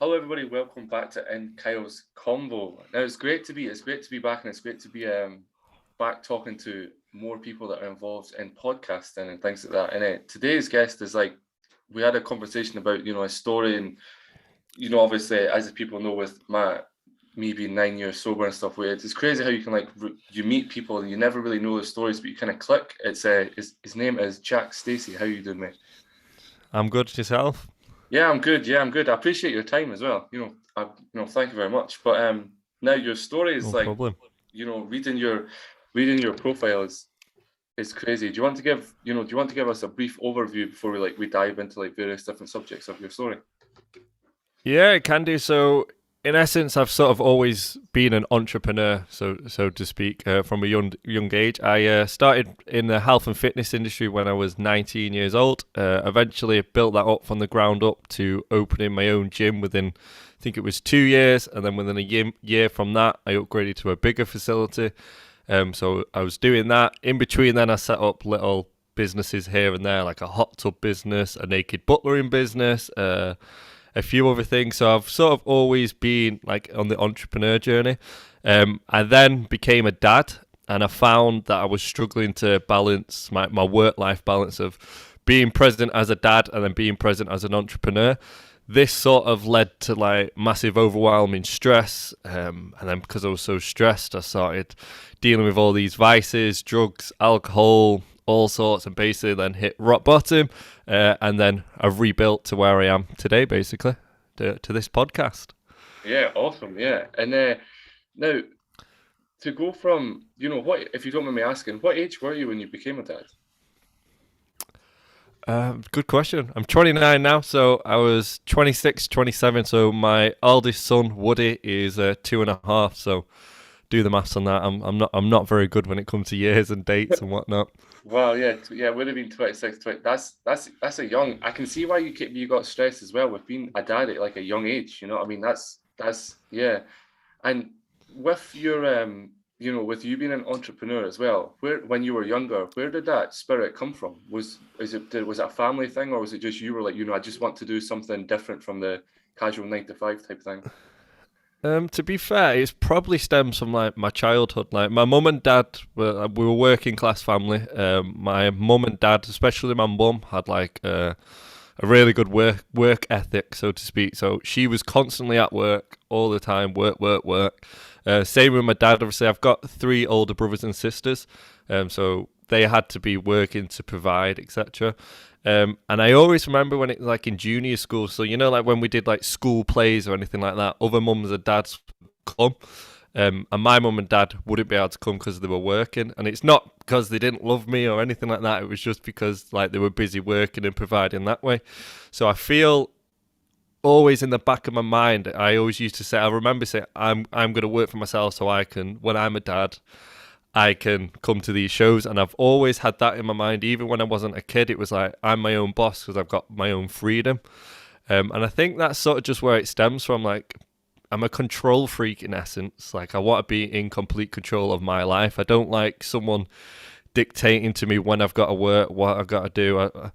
Hello, everybody. Welcome back to Inkylesconvo. Now, it's great to be back, and it's great to be back talking to more people that are involved in podcasting and things like that. And today's guest is we had a conversation about a story, and obviously, as the people know, with me being 9 years sober and stuff. Where it's crazy how you can you meet people and you never really know the stories, but you kind of click. It's his name is Jack Stacey. How you doing, mate? I'm good. Yourself? Yeah, I'm good. Yeah, I'm good. I appreciate your time as well. Thank you very much. But now your story is No problem. reading your profile is crazy. Do you want to give us a brief overview before we dive into various different subjects of your story? Yeah, it can do. So, in essence, I've sort of always been an entrepreneur, so to speak, from a young age. I started in the health and fitness industry when I was 19 years old. Eventually, built that up from the ground up to opening my own gym within, I think it was 2 years, and then within a year from that, I upgraded to a bigger facility. So I was doing that. In between, then I set up little businesses here and there, like a hot tub business, a naked butlering business. A few other things. So I've sort of always been like on the entrepreneur journey. I then became a dad, and I found that I was struggling to balance my work-life balance of being present as a dad and then being present as an entrepreneur. This sort of led to like massive overwhelming stress, and then because I was so stressed, I started dealing with all these vices, drugs, alcohol, all sorts, and basically then hit rock bottom, and then I've rebuilt to where I am today, basically, to this podcast. Yeah, awesome. Yeah, and now to go from what, if you don't mind me asking, what age were you when you became a dad? Good question. I'm 29 now, so I was 26, 27. So my eldest son Woody is 2.5. So do the maths on that. I'm not very good when it comes to years and dates and whatnot. Well, yeah, yeah, would have been 26, 20. That's a young. I can see why you got stressed as well with being a dad at like a young age. You know what I mean? That's yeah. And with your with you being an entrepreneur as well, where when you were younger, where did that spirit come from? Was it a family thing, or was it just you were like, I just want to do something different from the casual 9 to 5 type thing? To be fair, it probably stems from like my childhood. Like my mum and dad we were working class family. My mum and dad, especially my mum, had like a really good work ethic, so to speak. So she was constantly at work all the time, work, work, work. Same with my dad. Obviously, I've got 3 older brothers and sisters, so they had to be working to provide, etc. And I always remember when it was like in junior school. So like when we did like school plays or anything like that, other mums and dads would come. And my mum and dad wouldn't be able to come because they were working, and it's not because they didn't love me or anything like that. It was just because like they were busy working and providing that way. So I feel always in the back of my mind, I always used to say, I remember saying, I'm going to work for myself so I can, when I'm a dad, I can come to these shows. And I've always had that in my mind. Even when I wasn't a kid, it was like, I'm my own boss because I've got my own freedom. And I think that's sort of just where it stems from. Like, I'm a control freak in essence. Like, I want to be in complete control of my life. I don't like someone dictating to me when I've got to work, what I've got to do.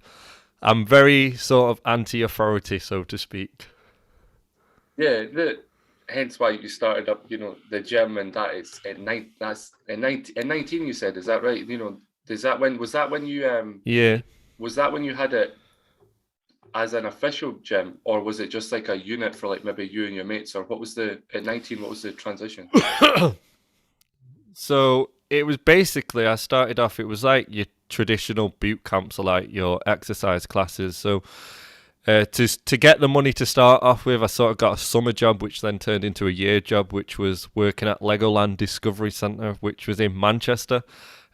I'm very sort of anti-authority, so to speak. Yeah, hence why you started up, the gym, and that is at night. That's in 19. You said, is that right? Does that when was that when you Yeah. was that when you had it as an official gym, or was it just like a unit for like maybe you and your mates, or what was the at 19? What was the transition? So it was basically, I started off, it was like your traditional boot camps or like your exercise classes. So to get the money to start off with, I sort of got a summer job, which then turned into a year job, which was working at Legoland Discovery Centre, which was in Manchester.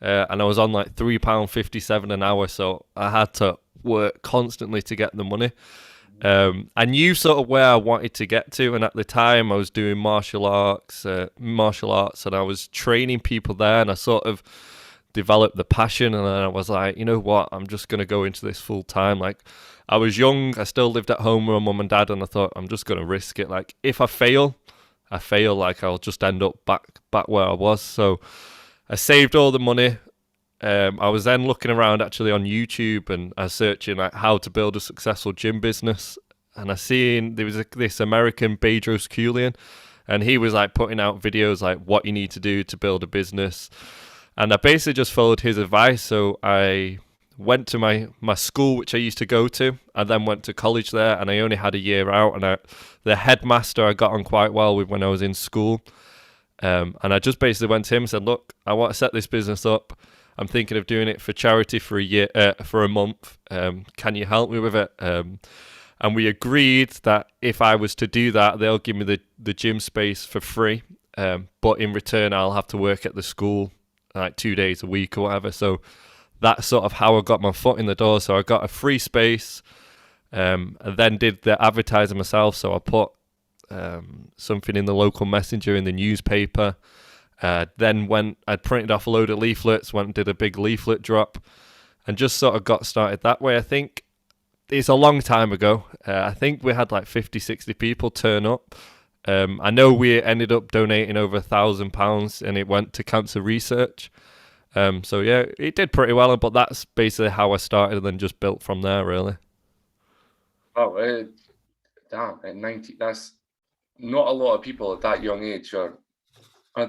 And I was on like £3.57 an hour, so I had to work constantly to get the money. I knew sort of where I wanted to get to, and at the time I was doing martial arts, and I was training people there, and I sort of developed the passion, and then I was like, you know what, I'm just gonna go into this full time. Like, I was young, I still lived at home with my mum and dad, and I thought I'm just gonna risk it. Like, if I fail, I fail. Like, I'll just end up back where I was. So I saved all the money. I was then looking around actually on YouTube, and I was searching like how to build a successful gym business, and I seen there was this American Bedros Keuilian, and he was like putting out videos like what you need to do to build a business. And I basically just followed his advice. So I went to my school, which I used to go to. I then went to college there, and I only had a year out. And the headmaster I got on quite well with when I was in school. And I just basically went to him and said, look, I want to set this business up. I'm thinking of doing it for charity for a month. Can you help me with it? And we agreed that if I was to do that, they'll give me the gym space for free. But in return, I'll have to work at the school like 2 days a week or whatever. So that's sort of how I got my foot in the door. So I got a free space, and then did the advertising myself. So I put something in the local messenger in the newspaper. Then I printed off a load of leaflets, went and did a big leaflet drop, and just sort of got started that way. I think it's a long time ago. I think we had like 50, 60 people turn up. I know we ended up donating over £1,000, and it went to cancer research. So yeah, it did pretty well, but that's basically how I started, and then just built from there, really. Oh, damn! At 90, that's not a lot of people at that young age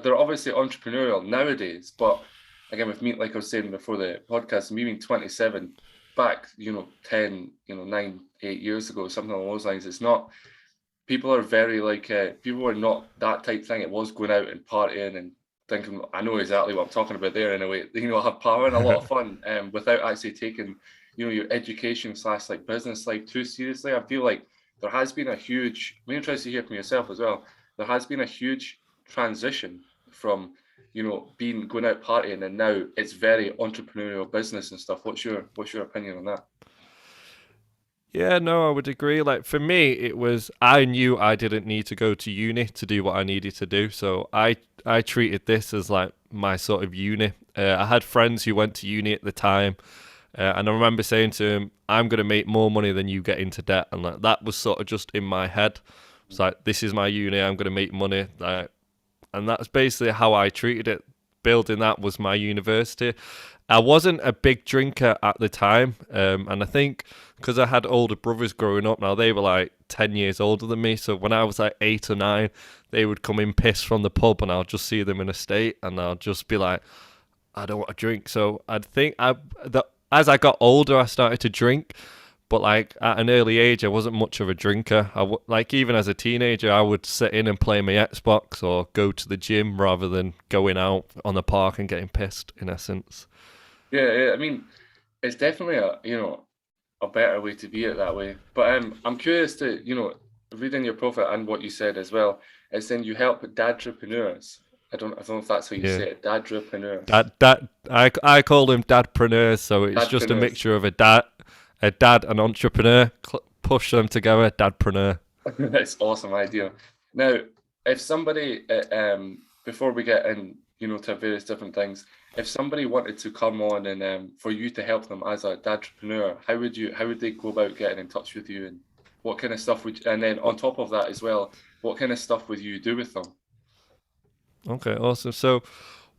they're obviously entrepreneurial nowadays. But again, with me, like I was saying before the podcast, me being 27, back 10, 9, 8 years ago, something along those lines. It's not. People are very people are not that type thing. It was going out and partying and thinking, I know exactly what I'm talking about there in a way, have power and a lot of fun, without actually taking, your education / like business life too seriously. I feel like there has been a huge, I'm interested to hear from yourself as well. There has been a huge transition from, going out partying, and now it's very entrepreneurial business and stuff. What's your opinion on that? Yeah, no, I would agree. Like for me, it was, I knew I didn't need to go to uni to do what I needed to do. So I treated this as like my sort of uni. I had friends who went to uni at the time. And I remember saying to him, I'm going to make more money than you get into debt. And like, that was sort of just in my head. It's like, this is my uni, I'm going to make money. And that's basically how I treated it. Building that was my university. I wasn't a big drinker at the time. And I think because I had older brothers growing up, now they were like 10 years older than me. So when I was like 8 or 9, they would come in pissed from the pub, and I'll just see them in a state, and I'll just be like, I don't want to drink. So I think as I got older, I started to drink. But like at an early age, I wasn't much of a drinker. Like even as a teenager, I would sit in and play my Xbox or go to the gym rather than going out on the park and getting pissed, in essence. Yeah. I mean, it's definitely a better way to be it that way. But I'm curious to, reading your profile and what you said as well, it's saying you help Dadprenuers. I don't know if that's how you say it. Dadprenuers. I call them Dadprenuers, so it's just a mixture of a dad, an entrepreneur. Push them together, Dadpreneur. That's an awesome idea. Now, if somebody, before we get in, to various different things, if somebody wanted to come on and for you to help them as a dadpreneur, how would they go about getting in touch with you, and what kind of stuff and then on top of that as well, what kind of stuff would you do with them? Okay, awesome. So,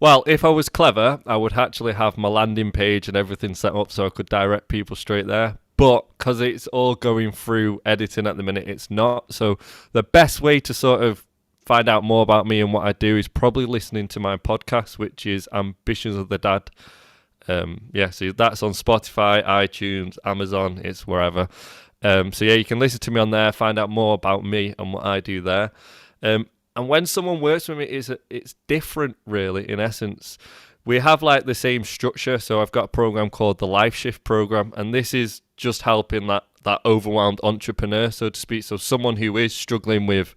well, if I was clever, I would actually have my landing page and everything set up so I could direct people straight there. But because it's all going through editing at the minute, it's not. So the best way to sort of find out more about me and what I do is probably listening to my podcast, which is Ambitions of the Dad. So that's on Spotify, iTunes, Amazon, it's wherever. So yeah, you can listen to me on there, find out more about me and what I do there. And when someone works with me, it's different, really, in essence. We have like the same structure. So I've got a program called the Life Shift program, and this is just helping that overwhelmed entrepreneur, so to speak. So someone who is struggling with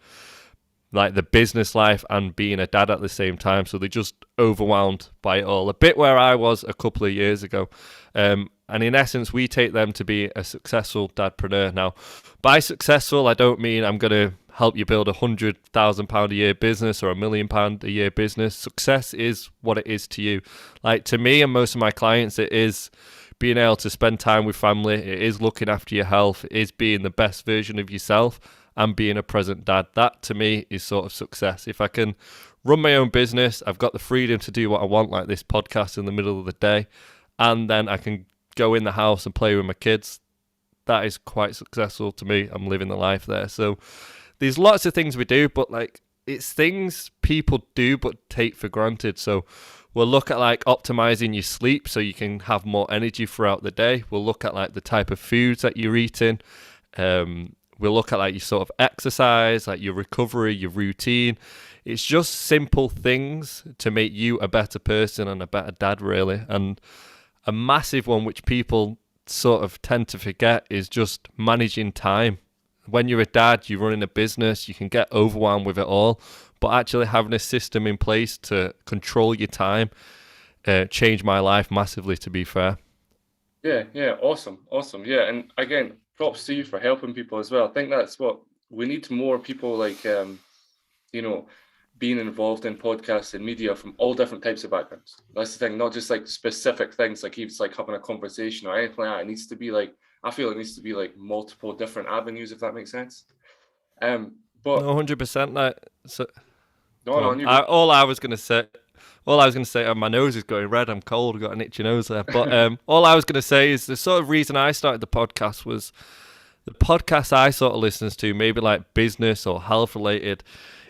like the business life and being a dad at the same time. So they're just overwhelmed by it all. A bit where I was a couple of years ago. And in essence, we take them to be a successful dadpreneur. Now, by successful, I don't mean I'm going to help you build £100,000 a year business or £1 million a year business. Success is what it is to you. Like to me and most of my clients, it is being able to spend time with family. It is looking after your health. It is being the best version of yourself and being a present dad. That to me is sort of success. If I can run my own business, I've got the freedom to do what I want, like this podcast in the middle of the day, and then I can go in the house and play with my kids. that is quite successful to me. I'm living the life there. So there's lots of things we do, but like it's things people do but take for granted. So we'll look at like optimizing your sleep so you can have more energy throughout the day. We'll look at like the type of foods that you're eating. We'll look at like your sort of exercise, like your recovery, your routine. It's just simple things to make you a better person and a better dad, really. And a massive one which people sort of tend to forget is just managing time. When you're a dad, you're running a business, you can get overwhelmed with it all, but actually having a system in place to control your time changed my life massively, to be fair. Yeah, awesome. Yeah, and again, props to you for helping people as well. I think that's what we need, more people like, being involved in podcasts and media from all different types of backgrounds. That's the thing, not just like specific things, like it's like having a conversation or anything like that. It needs to be like, I feel it needs to be like multiple different avenues, if that makes sense. But no, 100%. Like, so, all I was gonna say, my nose is going red. I'm cold. I've got an itchy nose there. But all I was gonna say is the sort of reason I started the podcast was the podcast I sort of listens to, maybe like business or health related.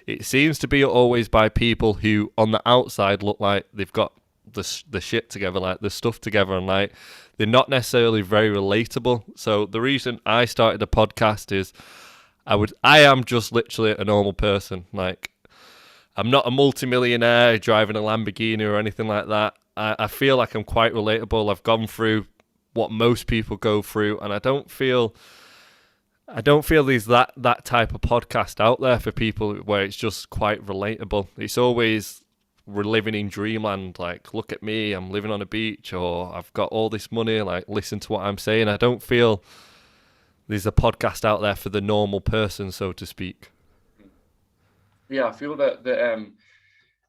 It seems to be always by people who on the outside look like they've got the shit together, like the stuff together, and like they're not necessarily very relatable. So the reason I started the podcast is I am just literally a normal person. Like, I'm not a multimillionaire driving a Lamborghini or anything like that. I feel like I'm quite relatable. I've gone through what most people go through, and I don't feel there's that type of podcast out there for people where it's just quite relatable. It's always, we're living in dreamland, like, look at me, I'm living on a beach, or I've got all this money, like, listen to what I'm saying. I don't feel there's a podcast out there for the normal person, so to speak. Yeah, I feel that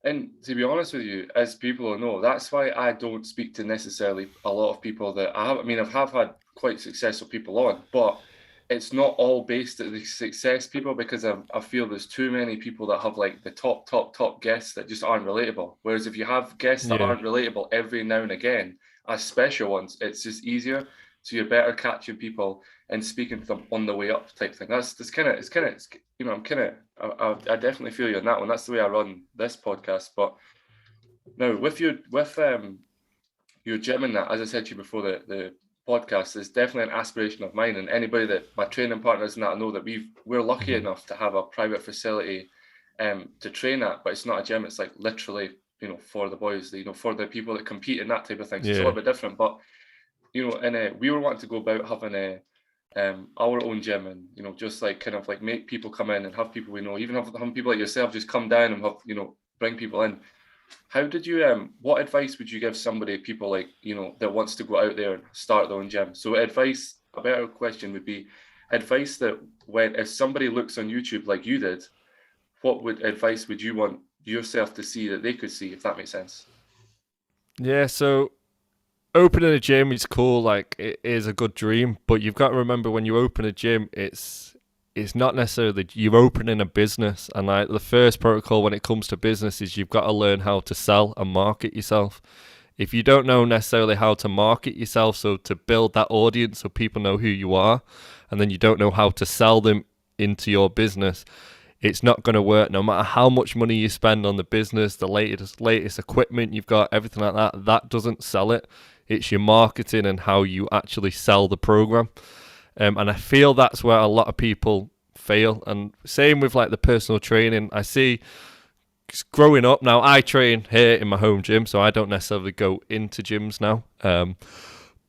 and to be honest with you, as people will know, that's why I don't speak to necessarily a lot of people that I've had quite successful people on, but it's not all based at the success people, because I feel there's too many people that have like the top guests that just aren't relatable. Whereas if you have guests that aren't relatable every now and again, as special ones, it's just easier. So you're better catching people and speaking to them on the way up type thing. I definitely feel you on that one. That's the way I run this podcast. But now with your gym and that, as I said to you before the podcast, is definitely an aspiration of mine, and anybody that my training partners and that, I know that we're lucky enough to have a private facility to train at, but it's not a gym. It's like literally, for the boys, for the people that compete and that type of thing. So it's a little bit different, but and we were wanting to go about having our own gym, and just like kind of like make people come in and have people we know, even have people like yourself just come down and have bring people in. How did you what advice would you give people like that wants to go out there and start their own gym? So a better question would be advice that if somebody looks on YouTube like you did, what advice would you want yourself to see that they could see, if that makes sense? Yeah, so opening a gym is cool, like it is a good dream, but you've got to remember when you open a gym, it's not necessarily you're opening a business, and like the first protocol when it comes to business is you've got to learn how to sell and market yourself. If you don't know necessarily how to market yourself, so to build that audience so people know who you are, and then you don't know how to sell them into your business, it's not going to work. No matter how much money you spend on the business, the latest equipment you've got, everything like that doesn't sell it. It's your marketing and how you actually sell the program. And I feel that's where a lot of people fail. And same with like the personal training. I see growing up now, I train here in my home gym, so I don't necessarily go into gyms now.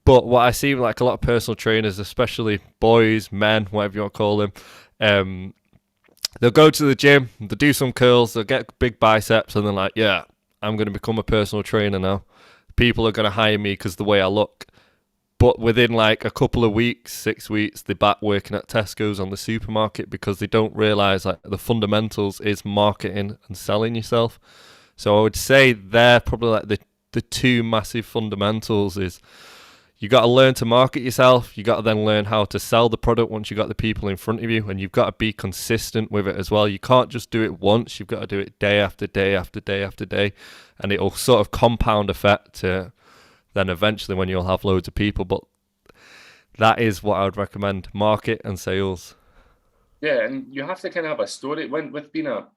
But what I see with like a lot of personal trainers, especially boys, men, whatever you want to call them, they'll go to the gym, they'll do some curls, they'll get big biceps, and they're like, yeah, I'm going to become a personal trainer now. People are going to hire me because the way I look. But within like a couple of weeks, 6 weeks, they're back working at Tesco's on the supermarket because they don't realise like the fundamentals is marketing and selling yourself. So I would say they're probably like the two massive fundamentals is you got to learn to market yourself. You got to then learn how to sell the product once you got the people in front of you, and you've got to be consistent with it as well. You can't just do it once. You've got to do it day after day after day after day, and it'll sort of compound effect to then eventually when you'll have loads of people. But that is what I would recommend: market and sales. Yeah, and you have to kind of have a story when with being a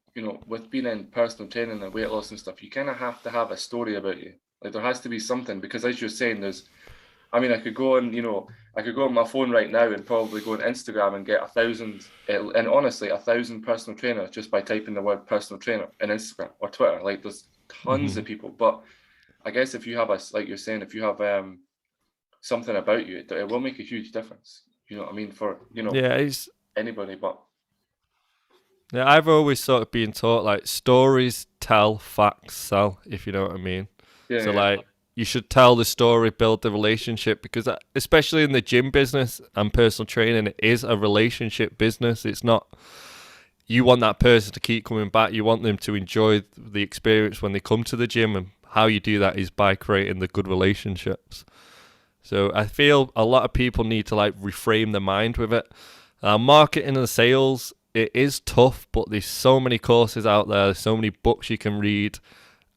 with being in personal training and weight loss and stuff. You kind of have to have a story about you. Like there has to be something because, as you're saying, I mean, I could go on, I could go on my phone right now and probably go on Instagram and get 1,000, and honestly, 1,000 personal trainers just by typing the word personal trainer in Instagram or Twitter. Like there's tons of people, but I guess if you have like you're saying, if you have something about you, it will make a huge difference. You know what I mean? For Yeah, it's anybody, but yeah. I've always sort of been taught like stories tell, facts sell. If you know what I mean. yeah, So yeah, like you should tell the story, build the relationship, because especially in the gym business and personal training, it is a relationship business. It's not. You want that person to keep coming back. You want them to enjoy the experience when they come to the gym, and how you do that is by creating the good relationships. So I feel a lot of people need to like reframe their mind with it. Marketing and sales, it is tough, but there's so many courses out there. There's so many books you can read,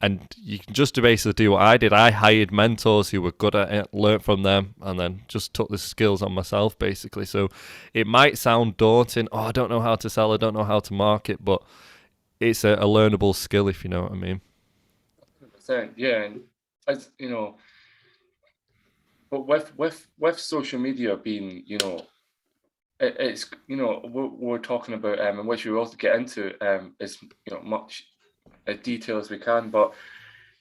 and you can just basically do what I did. I hired mentors who were good at it, learned from them, and then just took the skills on myself, basically. So it might sound daunting. Oh, I don't know how to sell. I don't know how to market, but it's a learnable skill, if you know what I mean. 100%, yeah, and as but with social media being, it's we're talking about and which we will also get into as much detail as we can, but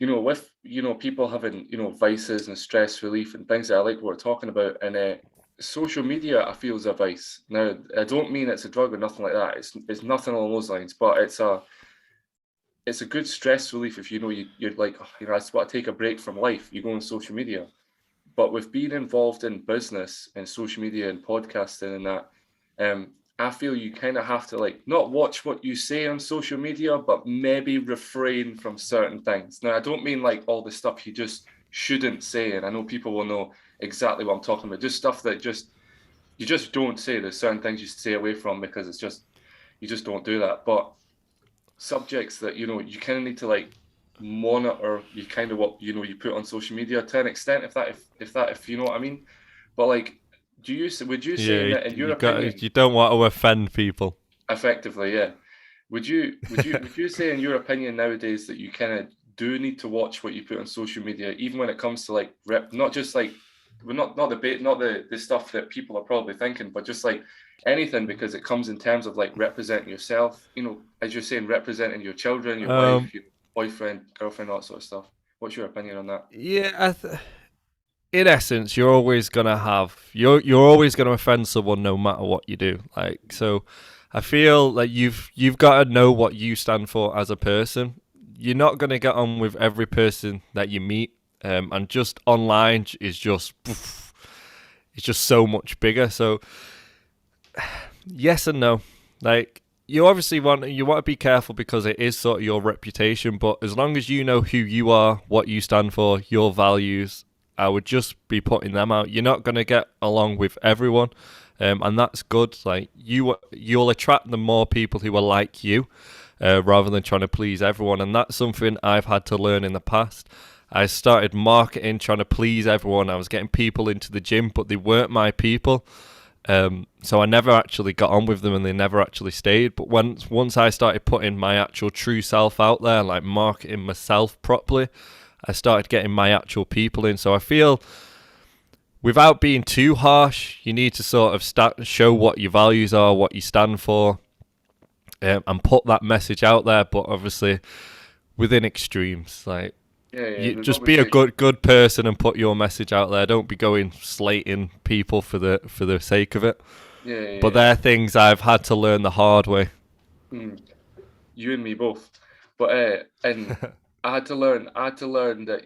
with people having vices and stress relief and things that I like what we're talking about, and social media I feel is a vice. Now I don't mean it's a drug or nothing like that. It's nothing along those lines, but it's a good stress relief if you're like, oh, I just want to take a break from life. You go on social media. But with being involved in business and social media and podcasting and that, I feel you kind of have to like not watch what you say on social media, but maybe refrain from certain things. Now, I don't mean like all the stuff you just shouldn't say, and I know people will know exactly what I'm talking about. Just stuff that you just don't say. There's certain things you stay away from because you just don't do that. But subjects that you kind of need to like monitor you kind of what you put on social media to an extent, if you know what I mean. But like, would you say Yeah, that in your you opinion, got. You don't want to offend people. effectively, yeah, would you say in your opinion nowadays that you kind of do need to watch what you put on social media, even when it comes to like not just like not the bait, not the stuff that people are probably thinking, but just like anything, because it comes in terms of like representing yourself, as you're saying, representing your children, your wife, your boyfriend, girlfriend, all that sort of stuff. What's your opinion on that? Yeah, in essence, you're always gonna you're always gonna offend someone no matter what you do. Like, so I feel like you've got to know what you stand for as a person. You're not gonna get on with every person that you meet, and just online is just it's just so much bigger. So yes and no. Like, you obviously want to be careful because it is sort of your reputation, but as long as you know who you are, what you stand for, your values, I would just be putting them out. You're not going to get along with everyone, and that's good. Like, you'll attract the more people who are like you, rather than trying to please everyone, and that's something I've had to learn in the past. I started marketing, trying to please everyone. I was getting people into the gym, but they weren't my people. So I never actually got on with them, and they never actually stayed. But once I started putting my actual true self out there, like marketing myself properly, I started getting my actual people in. So I feel, without being too harsh, you need to sort of show what your values are, what you stand for, and put that message out there. But obviously, within extremes, like, Yeah, you there's just be a obviously, good person and put your message out there. Don't be going slating people for the sake of it. But yeah. they're things I've had to learn the hard way. Mm, you and me both. But and I had to learn that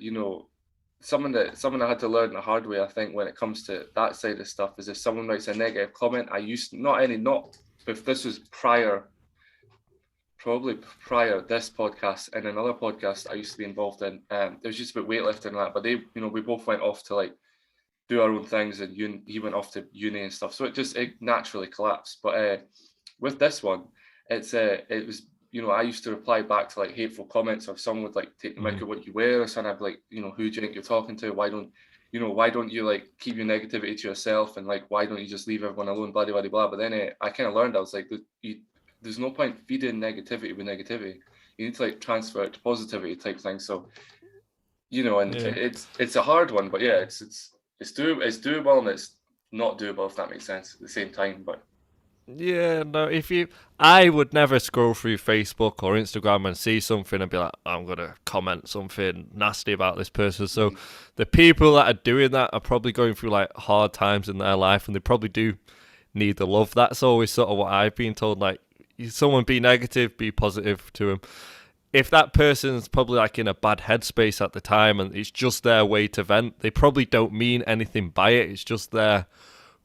something I had to learn the hard way. I think when it comes to that side of stuff is if someone writes a negative comment, I used not if this was probably prior this podcast and another podcast I used to be involved in. It was just about weightlifting and that, but we both went off to like do our own things, and he went off to uni and stuff. So it naturally collapsed. But with this one, it was I used to reply back to like hateful comments, or someone would like take the mic Mm. of what you wear or something. I'd be like, who do you think you're talking to? Why don't you know, why don't you like keep your negativity to yourself, and like why don't you just leave everyone alone, blah blah blah. But then I kind of learned, I was like, there's no point feeding negativity with negativity. You need to like transfer it to positivity type thing. So, you know, and it's a hard one, but yeah, it's doable and it's not doable, if that makes sense at the same time. But Yeah, no, I would never scroll through Facebook or Instagram and see something and be like, I'm going to comment something nasty about this person. So the people that are doing that are probably going through like hard times in their life, and they probably do need the love. That's always sort of what I've been told. Like, someone be negative, be positive to them. If that person's probably like in a bad headspace at the time and it's just their way to vent, they probably don't mean anything by it. It's just their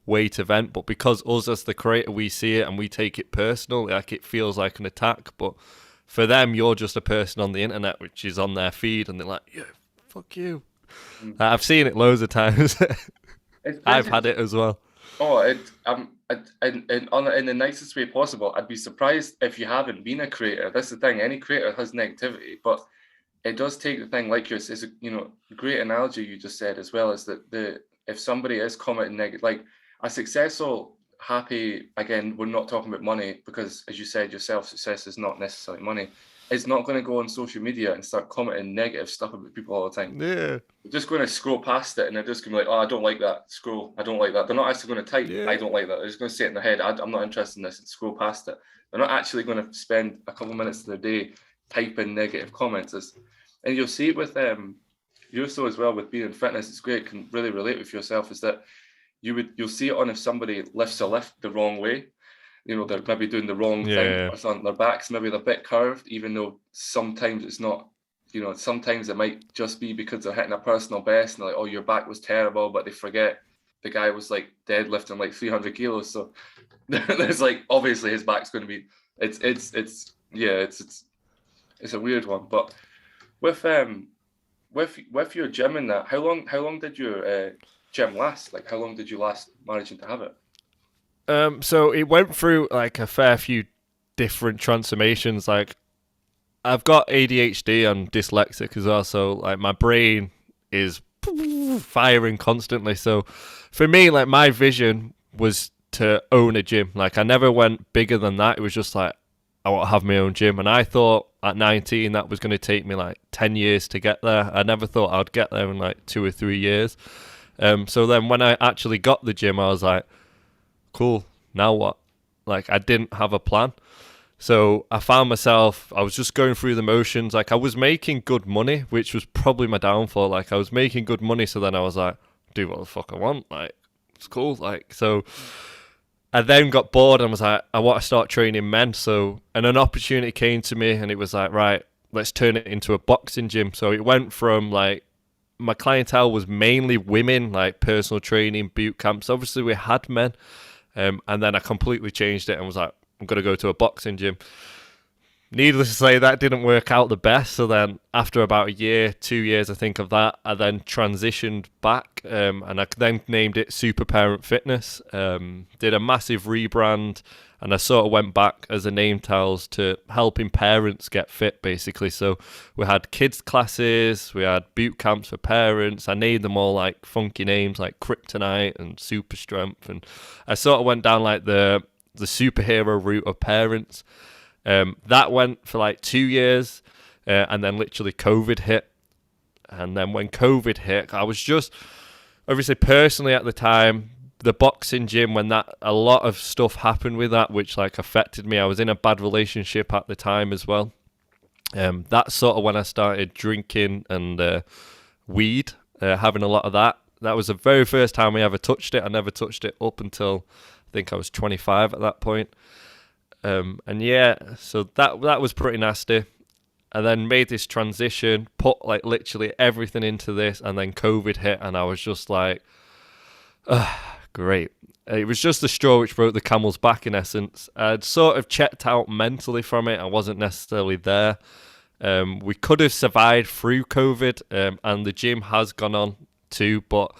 way to vent. But because us as the creator, we see it and we take it personal, like it feels like an attack. But for them, you're just a person on the internet, which is on their feed, and they're like, yeah, fuck you. I've seen it loads of times. I've had it as well. Oh, in the nicest way possible. I'd be surprised if you haven't been a creator. That's the thing. Any creator has negativity, but it does take the thing like yours. It's a, you know, great analogy you just said as well, is that if somebody is commenting negative, like a successful, happy, again, we're not talking about money, because as you said yourself, success is not necessarily money. It's not going to go on social media and start commenting negative stuff about people all the time. Yeah. They're just going to scroll past it, and they're just going to be like, oh, I don't like that. Scroll. I don't like that. They're not actually going to type, I don't like that. They're just going to say it in their head. I'm not interested in this, and scroll past it. They're not actually going to spend a couple of minutes of their day typing negative comments. And you'll see it with you so as well with being in fitness. It's great. Can really relate with yourself. Is that you'll see it on if somebody lifts a lift the wrong way. You know, they're maybe doing the wrong thing, or something. Their back's maybe a bit curved, even though sometimes it's not. You know, sometimes it might just be because they're hitting a personal best and they're like, oh, your back was terrible, but they forget the guy was like deadlifting like 300 kilos. So there's like, obviously his back's going to be, it's a weird one. But with your gym and that, how long did your gym last? Like, how long did you last managing to have it? So it went through like a fair few different transformations. Like, I've got ADHD and dyslexic as well, so like my brain is firing constantly. So for me, like my vision was to own a gym. Like I never went bigger than that. It was just like, I want to have my own gym. And I thought at 19 that was going to take me like 10 years to get there. I never thought I'd get there in like 2 or 3 years. So then when I actually got the gym, I was like, cool, now what? Like I didn't have a plan. So I found myself, I was just going through the motions. Like I was making good money, which was probably my downfall. Like I was making good money. So then I was like, do what the fuck I want. Like it's cool. Like, so I then got bored and was like, I want to start training men. So, and an opportunity came to me and it was like, right, let's turn it into a boxing gym. So it went from like, my clientele was mainly women, like personal training, boot camps. Obviously we had men. And then I completely changed it and was like, I'm going to go to a boxing gym. Needless to say, that didn't work out the best. So then after about a year, 2 years, I think of that, I then transitioned back and I then named it Super Parent Fitness. Did a massive rebrand and I sort of went back, as the name tells, to helping parents get fit, basically. So we had kids classes, we had boot camps for parents. I named them all like funky names like Kryptonite and Super Strength. And I sort of went down like the superhero route of parents. That went for like 2 years and then literally COVID hit. And then when COVID hit, I was just, obviously personally at the time, the boxing gym, when that, a lot of stuff happened with that, which like affected me. I was in a bad relationship at the time as well. That's sort of when I started drinking and weed, having a lot of that. That was the very first time I ever touched it. I never touched it up until I think I was 25 at that point. And yeah, so that was pretty nasty. I then made this transition, put like literally everything into this, and then COVID hit, and I was just like, great. It was just the straw which broke the camel's back, in essence. I'd sort of checked out mentally from it. I wasn't necessarily there. We could have survived through COVID, and the gym has gone on too, but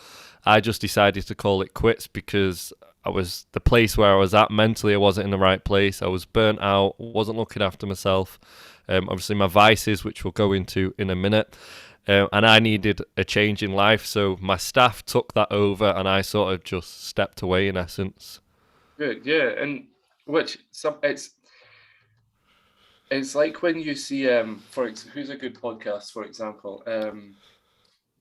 I just decided to call it quits because the place where I was at mentally, I wasn't in the right place. I was burnt out, wasn't looking after myself. Obviously my vices, which we'll go into in a minute. And I needed a change in life, so my staff took that over, and I sort of just stepped away in essence. Good, yeah, and it's like when you see who's a good podcast, for example,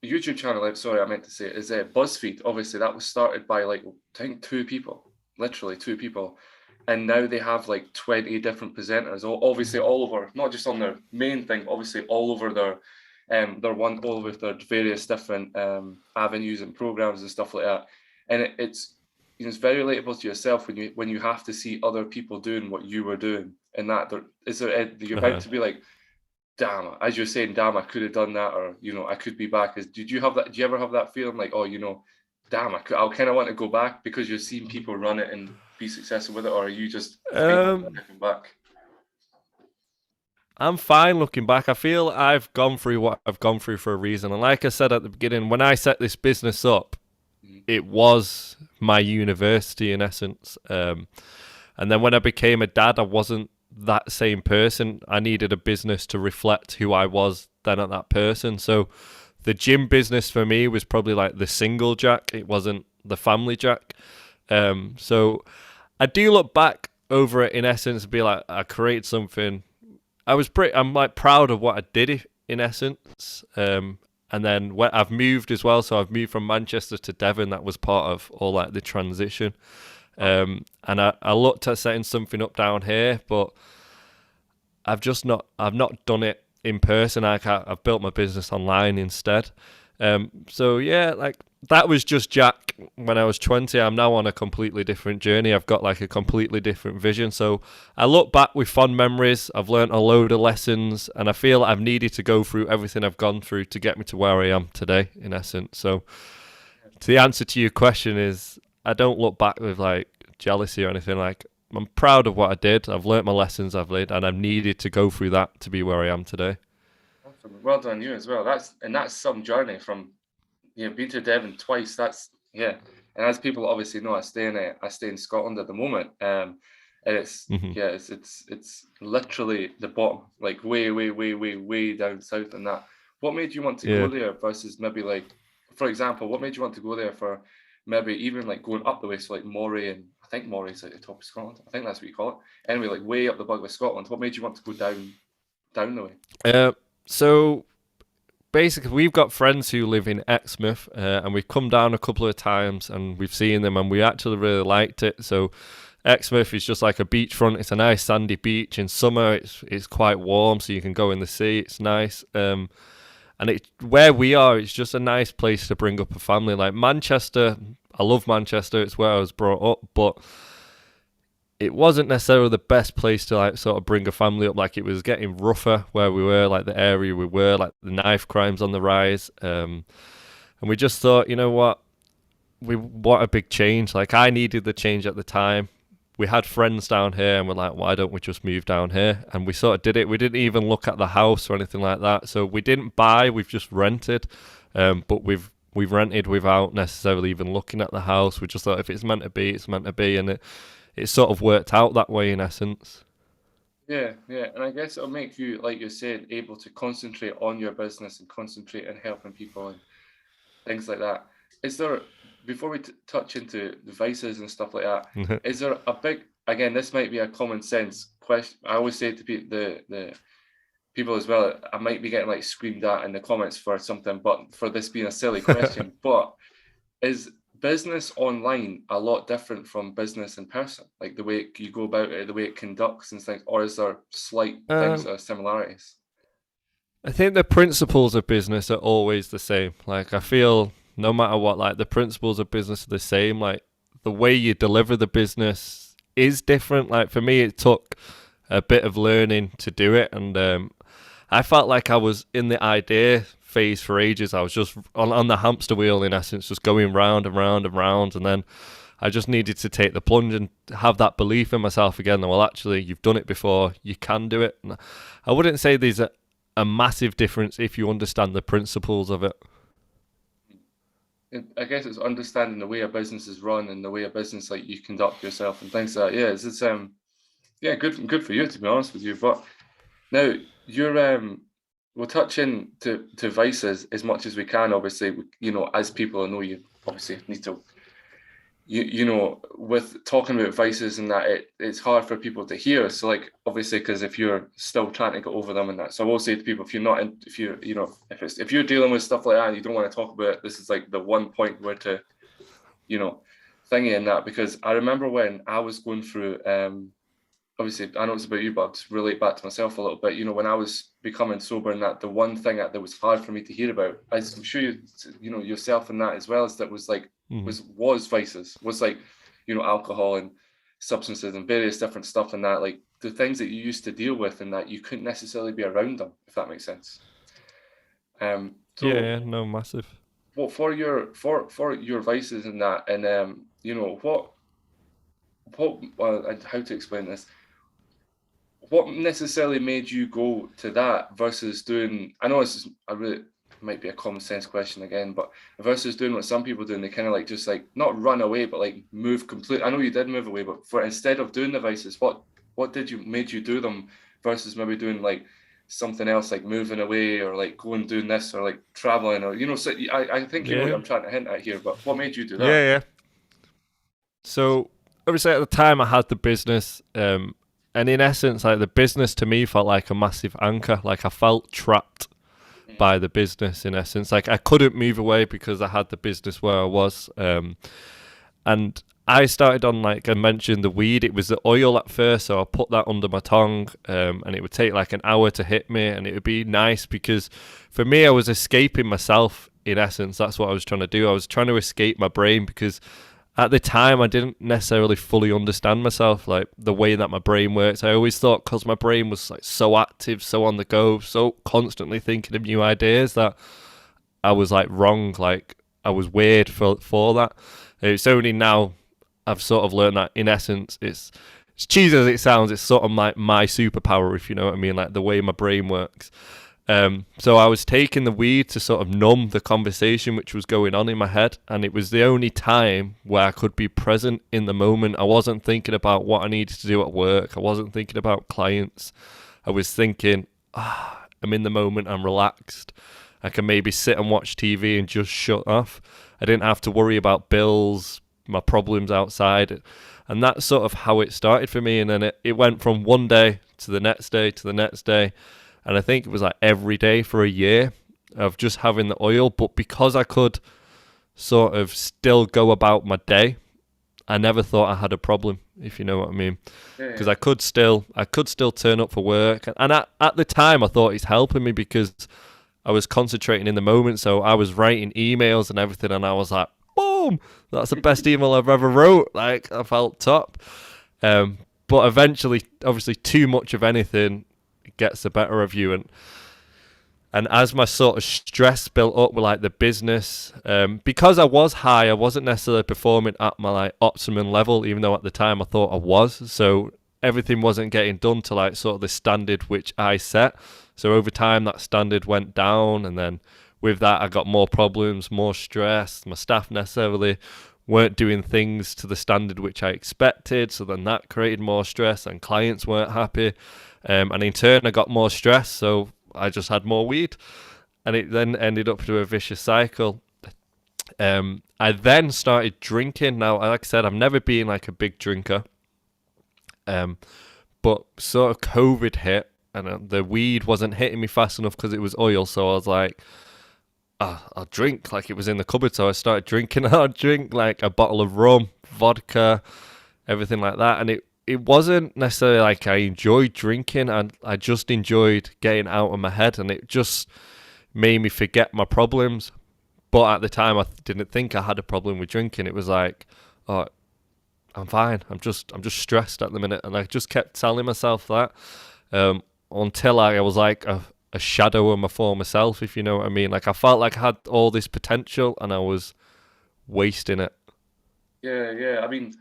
YouTube channel. Sorry, I meant to say it is BuzzFeed. Obviously, that was started by like I think literally two people, and now they have like 20 different presenters, obviously all over, not just on their main thing, obviously all over their all over their various different avenues and programs and stuff like that. And it's very relatable to yourself when you have to see other people doing what you were doing, and that you're about to be like, damn, as you're saying, damn, I could have done that, or I could be back. Did you have that? Do you ever have that feeling like, oh, damn, I kind of want to go back because you're seeing people run it and be successful with it, or are you just looking back? I'm fine looking back. I feel I've gone through what I've gone through for a reason. And like I said at the beginning, when I set this business up, it was my university in essence. And then when I became a dad, I wasn't that same person. I needed a business to reflect who I was then at that person. So the gym business for me was probably like the single Jack. It wasn't the family Jack. So I do look back over it in essence and be like, I created something. I'm like proud of what I did in essence. And then when I've moved as well. So I've moved from Manchester to Devon. That was part of all like the transition. And I looked at setting something up down here, but I've not done it in person. I've built my business online instead. So yeah, like that was just Jack when I was 20. I'm now on a completely different journey. I've got like a completely different vision. So I look back with fond memories. I've learned a load of lessons, and I feel I've needed to go through everything I've gone through to get me to where I am today, in essence. So the answer to your question is, I don't look back with like jealousy or anything. Like, I'm proud of what I did. I've learnt my lessons I've learned, and I've needed to go through that to be where I am today. Awesome. Well done, you as well. That's some journey from been to Devon twice. And as people obviously know, I stay in Scotland at the moment. And it's it's literally the bottom, like way down south. And that, what made you want to go there versus maybe like, for example, what made you want to go there for maybe even like going up the way, so like Moray, and I think Moray's like the top of Scotland. I think that's what you call it. Anyway, like way up the bug with Scotland. What made you want to go down the way? So basically, we've got friends who live in Exmouth, and we've come down a couple of times and we've seen them, and we actually really liked it. So Exmouth is just like a beachfront. It's a nice sandy beach. In summer, it's quite warm, so you can go in the sea. It's nice. And where we are, it's just a nice place to bring up a family. Like Manchester, I love Manchester. It's where I was brought up, but it wasn't necessarily the best place to like sort of bring a family up. Like, it was getting rougher where we were, like the area we were, like the knife crimes on the rise. And we just thought, you know what, we want a big change. Like, I needed the change at the time. We had friends down here, and we're like, why don't we just move down here? And we sort of did it. We didn't even look at the house or anything like that. So we didn't buy, we've just rented. But we've rented without necessarily even looking at the house. We just thought, if it's meant to be, it's meant to be. And it sort of worked out that way in essence. Yeah. And I guess it'll make you, like you said, able to concentrate on your business and concentrate on helping people and things like that. Is there, before we touch into the vices and stuff like that, is there a big, again, this might be a common sense question. I always say to the people as well, I might be getting like screamed at in the comments for something, but for this being a silly question, but is business online a lot different from business in person? Like the way you go about it, the way it conducts and things, or is there slight things or similarities? I think the principles of business are always the same. Like, I feel no matter what, like the principles of business are the same. Like, the way you deliver the business is different. Like, for me, it took a bit of learning to do it, and I felt like I was in the idea phase for ages. I was just on the hamster wheel in essence, just going round and round and round, and then I just needed to take the plunge and have that belief in myself again that, well, actually, you've done it before, you can do it. And I wouldn't say there's a massive difference if you understand the principles of it. I guess it's understanding the way a business is run and the way a business like you conduct yourself and things like that. Yeah, it's yeah, good for you, to be honest with you. But now you're we'll touch in to vices as much as we can. Obviously, you know, as people, I know you obviously need to you know, with talking about vices and that, it's hard for people to hear. So like obviously, because if you're still trying to get over them and that, so I will say to people, if you're not in, if you're, you know, if you're dealing with stuff like that and you don't want to talk about it, this is like the one point where to, you know, thingy in that. Because I remember when I was going through obviously I know it's about you, but I'll just relate back to myself a little bit. You know, when I was becoming sober and that, the one thing that was hard for me to hear about, as I'm sure you know yourself and that as well, is that was like was vices, was like, you know, alcohol and substances and various different stuff and that, like the things that you used to deal with and that you couldn't necessarily be around them, if that makes sense. Yeah, So yeah, no, massive. what for your vices and that, and you know, what how to explain this, what necessarily made you go to that versus doing, I know this is a really might be a common sense question again, but versus doing what some people do and they kind of like just like not run away but like move complete. I know you did move away, but for instead of doing the vices, what did you made you do them versus maybe doing like something else, like moving away or like going doing this or like traveling, or you know, so I think you know what Yeah, I'm trying to hint at here, but what made you do that? yeah, yeah. So obviously at the time I had the business, and in essence, like the business to me felt like a massive anchor. Like I felt trapped by the business in essence. Like I couldn't move away because I had the business where I was. And I started on, like I mentioned, the weed. It was the oil at first, so I put that under my tongue, and it would take like an hour to hit me, and it would be nice because for me, I was escaping myself. In essence, that's what I was trying to do. I was trying to escape my brain because at the time I didn't necessarily fully understand myself, like the way that my brain works. I always thought because my brain was like so active, so on the go, so constantly thinking of new ideas that I was like wrong, like I was weird for that. It's only now I've sort of learned that in essence it's cheesy as it sounds, it's sort of like my superpower, if you know what I mean, like the way my brain works. So I was taking the weed to sort of numb the conversation which was going on in my head, and it was the only time where I could be present in the moment. I wasn't thinking about what I needed to do at work. I wasn't thinking about clients. I was thinking, I'm in the moment, I'm relaxed. I can maybe sit and watch TV and just shut off. I didn't have to worry about bills, my problems outside. And that's sort of how it started for me. And then it went from one day to the next day to the next day. And I think it was like every day for a year of just having the oil. But because I could sort of still go about my day, I never thought I had a problem, if you know what I mean. Because Yeah, I could still turn up for work. And at the time, I thought it's helping me because I was concentrating in the moment. So I was writing emails and everything. And I was like, boom, that's the best email I've ever wrote. Like, I felt top. But eventually, obviously, too much of anything gets the better of you, and as my sort of stress built up with like the business, because I was high, I wasn't necessarily performing at my like optimum level, even though at the time I thought I was. So everything wasn't getting done to like sort of the standard which I set. So over time that standard went down, and then with that I got more problems, more stress. My staff necessarily weren't doing things to the standard which I expected, so then that created more stress, and clients weren't happy. And in turn, I got more stress, so I just had more weed, and it then ended up to a vicious cycle. I then started drinking. Now, like I said, I've never been like a big drinker, but sort of COVID hit, and the weed wasn't hitting me fast enough because it was oil. So I was like, I'll drink, like it was in the cupboard. So I started drinking. I'll drink like a bottle of rum, vodka, everything like that, and it wasn't necessarily like I enjoyed drinking, and I just enjoyed getting out of my head, and it just made me forget my problems. But at the time, I didn't think I had a problem with drinking. It was like, oh, I'm fine. I'm just stressed at the minute, and I just kept telling myself that until I was like a shadow of my former self, if you know what I mean. Like I felt like I had all this potential, and I was wasting it. yeah. I mean,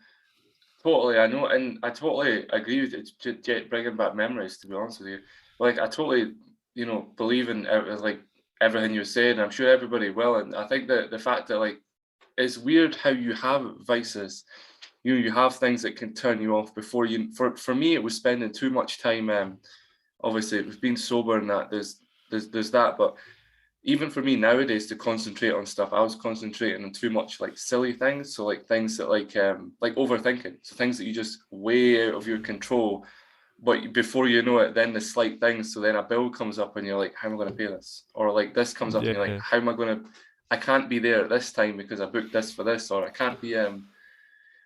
totally, I know, and I totally agree with it. Bringing back memories, to be honest with you, like I totally, you know, believe in like everything you're saying. I'm sure everybody will, and I think that the fact that like it's weird how you have vices. You have things that can turn you off before you. For me, it was spending too much time. Obviously, with being sober and that, there's that. But even for me nowadays, to concentrate on stuff, I was concentrating on too much like silly things. So like things that like overthinking. So things that you just way out of your control. But before you know it, then the slight things. So then a bill comes up and you're like, how am I going to pay this? Or like this comes up and you're like, how am I going to? I can't be there at this time because I booked this for this, or I can't be.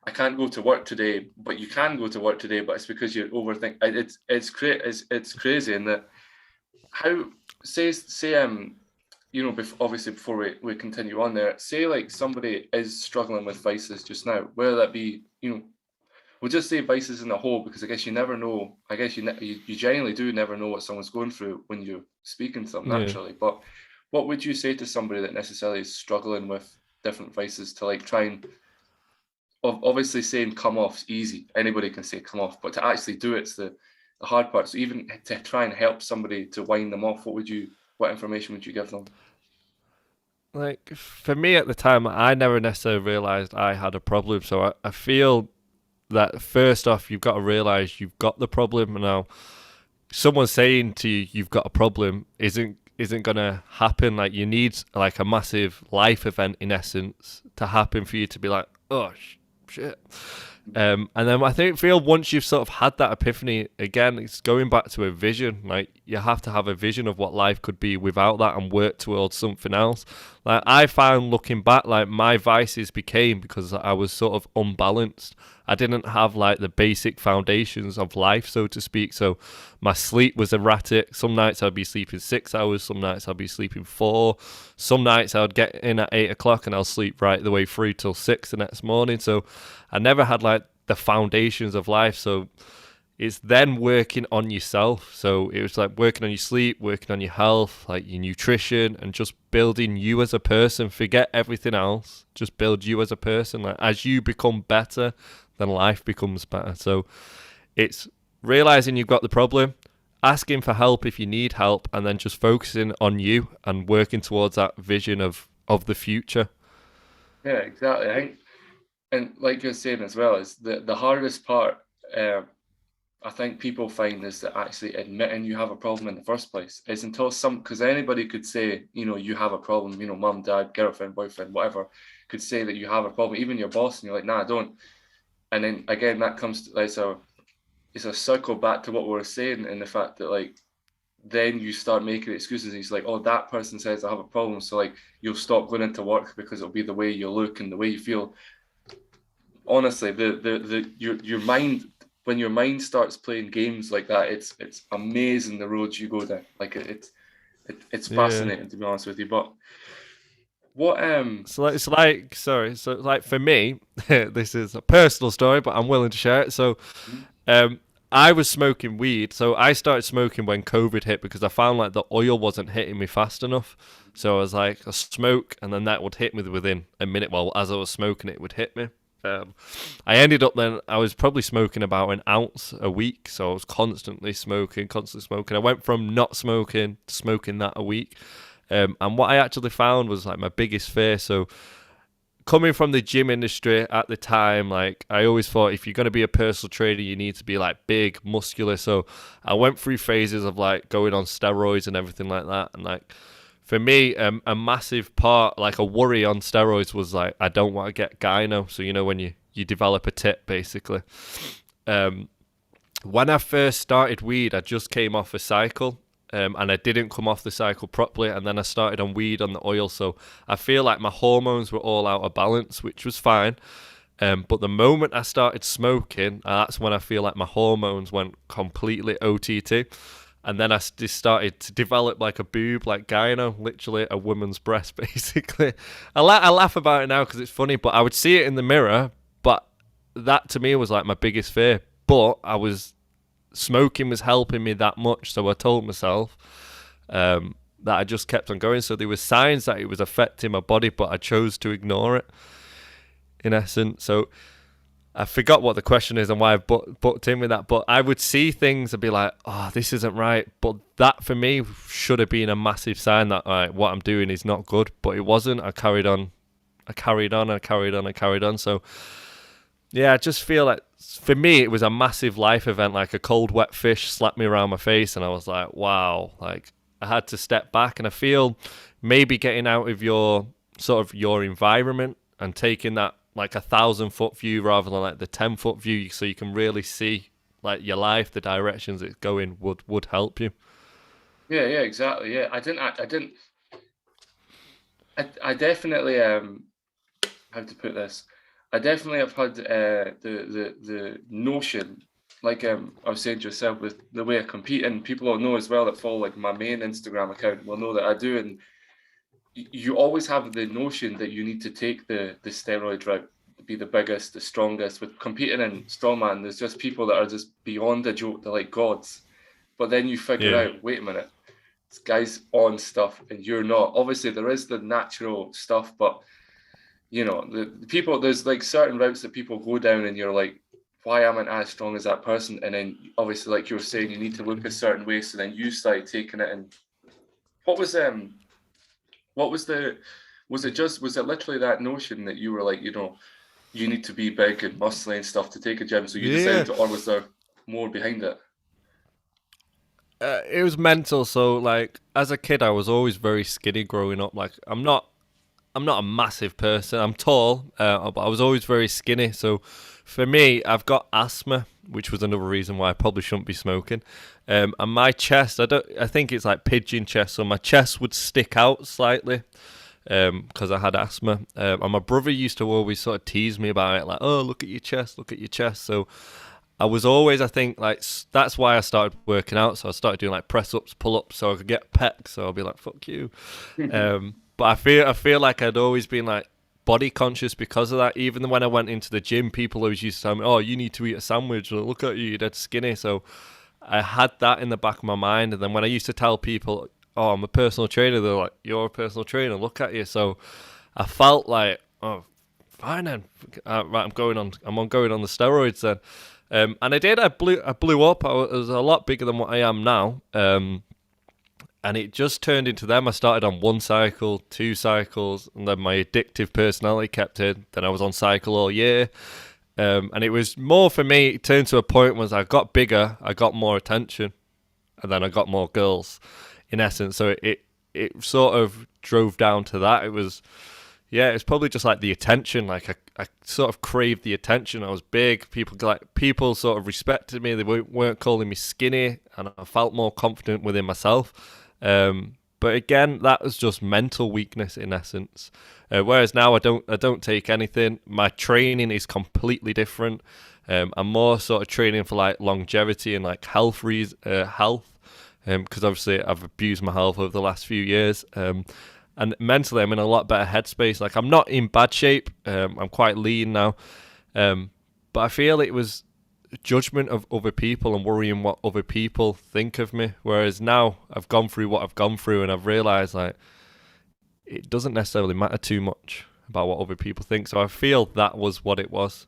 I can't go to work today, but you can go to work today, but it's because you overthink. It's crazy, and that how say obviously before we continue on there, say like somebody is struggling with vices just now, whether that be we'll just say vices in the whole, because I guess you never know. I guess you genuinely do never know what someone's going through when you're speaking to them naturally. But what would you say to somebody that necessarily is struggling with different vices to like try and obviously saying come off's easy. Anybody can say come off, but to actually do it's the hard part. So even to try and help somebody to wind them off, what information would you give them? Like for me at the time, I never necessarily realized I had a problem. So I feel that first off, you've got to realize you've got the problem. Now, someone saying to you you've got a problem isn't gonna happen. Like you need like a massive life event in essence to happen for you to be like, oh shit. And then I feel once you've sort of had that epiphany, again, it's going back to a vision. Like you have to have a vision of what life could be without that and work towards something else. Like I found looking back, like my vices became because I was sort of unbalanced. I didn't have like the basic foundations of life, so to speak. So my sleep was erratic. Some nights I'd be sleeping 6 hours. Some nights I'd be sleeping 4. Some nights I would get in at 8 o'clock and I'll sleep right the way through till 6 the next morning. So I never had like the foundations of life. So it's then working on yourself. So it was like working on your sleep, working on your health, like your nutrition, and just building you as a person. Forget everything else. Just build you as a person. Like as you become better, then life becomes better. So it's realizing you've got the problem, asking for help if you need help, and then just focusing on you and working towards that vision of the future. Yeah, exactly. I think, and like you're saying as well, is the hardest part. I think people find is that actually admitting you have a problem in the first place is until because anybody could say, you have a problem, mum, dad, girlfriend, boyfriend, whatever, could say that you have a problem, even your boss, and you're like, nah, I don't. And then again, that comes to it's a circle back to what we were saying, in the fact that like then you start making excuses. And it's like, oh, that person says I have a problem, so like you'll stop going into work because it'll be the way you look and the way you feel. Honestly, your mind, when your mind starts playing games like that, it's amazing the roads you go down. Like it's fascinating, to be honest with you. But what So for me, this is a personal story, but I'm willing to share it. So I was smoking weed. So I started smoking when COVID hit because I found like the oil wasn't hitting me fast enough. So I was like, I smoke, and then that would hit me within a minute. Well, as I was smoking, it would hit me. I ended up then, I was probably smoking about an ounce a week. So I was constantly smoking. I went from not smoking to smoking that a week. And what I actually found was like my biggest fear. So coming from the gym industry at the time, like I always thought if you're going to be a personal trainer, you need to be like big, muscular. So I went through phases of like going on steroids and everything like that. And like for me, a massive part, like a worry on steroids was like, I don't want to get gyno. So, when you develop a tit basically. When I first started weed, I just came off a cycle. And I didn't come off the cycle properly, and then I started on weed on the oil, so I feel like my hormones were all out of balance, which was fine. But the moment I started smoking, that's when I feel like my hormones went completely OTT, and then I just started to develop like a boob, like gyno, literally a woman's breast, basically. I laugh about it now because it's funny, but I would see it in the mirror, but that to me was like my biggest fear. But smoking was helping me that much, so I told myself that I just kept on going. So there were signs that it was affecting my body, but I chose to ignore it, in essence. So I forgot what the question is and why I bucked in with that, but I would see things and be like, oh, this isn't right. But that for me should have been a massive sign that what I'm doing is not good, but it wasn't. I carried on I carried on, I carried on, I carried on. So yeah, I just feel like for me it was a massive life event, like a cold wet fish slapped me around my face, and I was like, wow, like I had to step back, and I feel maybe getting out of your sort of your environment and taking that like 1,000 foot view rather than like the 10 foot view, so you can really see like your life, the directions it's going would help you. Yeah, exactly. Yeah, I definitely how to put this. I definitely have had the notion, like I was saying to yourself, with the way I compete, and people will know as well that follow like my main Instagram account will know that I do, and you always have the notion that you need to take the steroid route, be the biggest, the strongest. With competing in strongman, there's just people that are just beyond a joke, they're like gods. But then you figure Yeah. out, wait a minute, this guy's on stuff and you're not. Obviously, there is the natural stuff, but you know, the people, there's like certain routes that people go down and you're like, why am I as strong as that person? And then obviously, like you were saying, you need to look a certain way. So then you started taking it. And what was what was the was it literally that notion that you were like, you know, you need to be big and muscly and stuff to take a gym, so you decided Yeah. to, or was there more behind it? It was mental. So like as a kid, I was always very skinny growing up. Like I'm not a massive person. I'm tall, but I was always very skinny. So for me, I've got asthma, which was another reason why I probably shouldn't be smoking. And my chest, I think it's like pigeon chest, so my chest would stick out slightly because I had asthma. And my brother used to always sort of tease me about it, like, "Oh, look at your chest, look at your chest." So I was always, I think, like that's why I started working out. So I started doing like press ups, pull ups, so I could get pecs. So I'll be like, "Fuck you." But I feel like I'd always been like body conscious because of that. Even when I went into the gym, people always used to tell me, "Oh, you need to eat a sandwich. Look at you, you're dead skinny." So I had that in the back of my mind. And then when I used to tell people, "Oh, I'm a personal trainer," they're like, "You're a personal trainer. Look at you." So I felt like, "Oh, fine then. Right, I'm going on the steroids then." And I did. I blew up. I was a lot bigger than what I am now. And it just turned into them. I started on one cycle, two cycles, and then my addictive personality kept in. Then I was on cycle all year. And it was more for me, it turned to a point where as I got bigger, I got more attention, and then I got more girls, in essence. So it sort of drove down to that. It was, yeah, it's probably just like the attention. Like I sort of craved the attention. I was big. People sort of respected me. They weren't calling me skinny, and I felt more confident within myself. But again, that was just mental weakness in essence. Whereas now I don't take anything. My training is completely different. I'm more sort of training for like longevity and like health. Because obviously I've abused my health over the last few years. And mentally, I'm in a lot better headspace. Like I'm not in bad shape. I'm quite lean now. But I feel it was judgment of other people and worrying what other people think of me. Whereas now I've gone through what I've gone through, and I've realised like it doesn't necessarily matter too much about what other people think. So I feel that was what it was.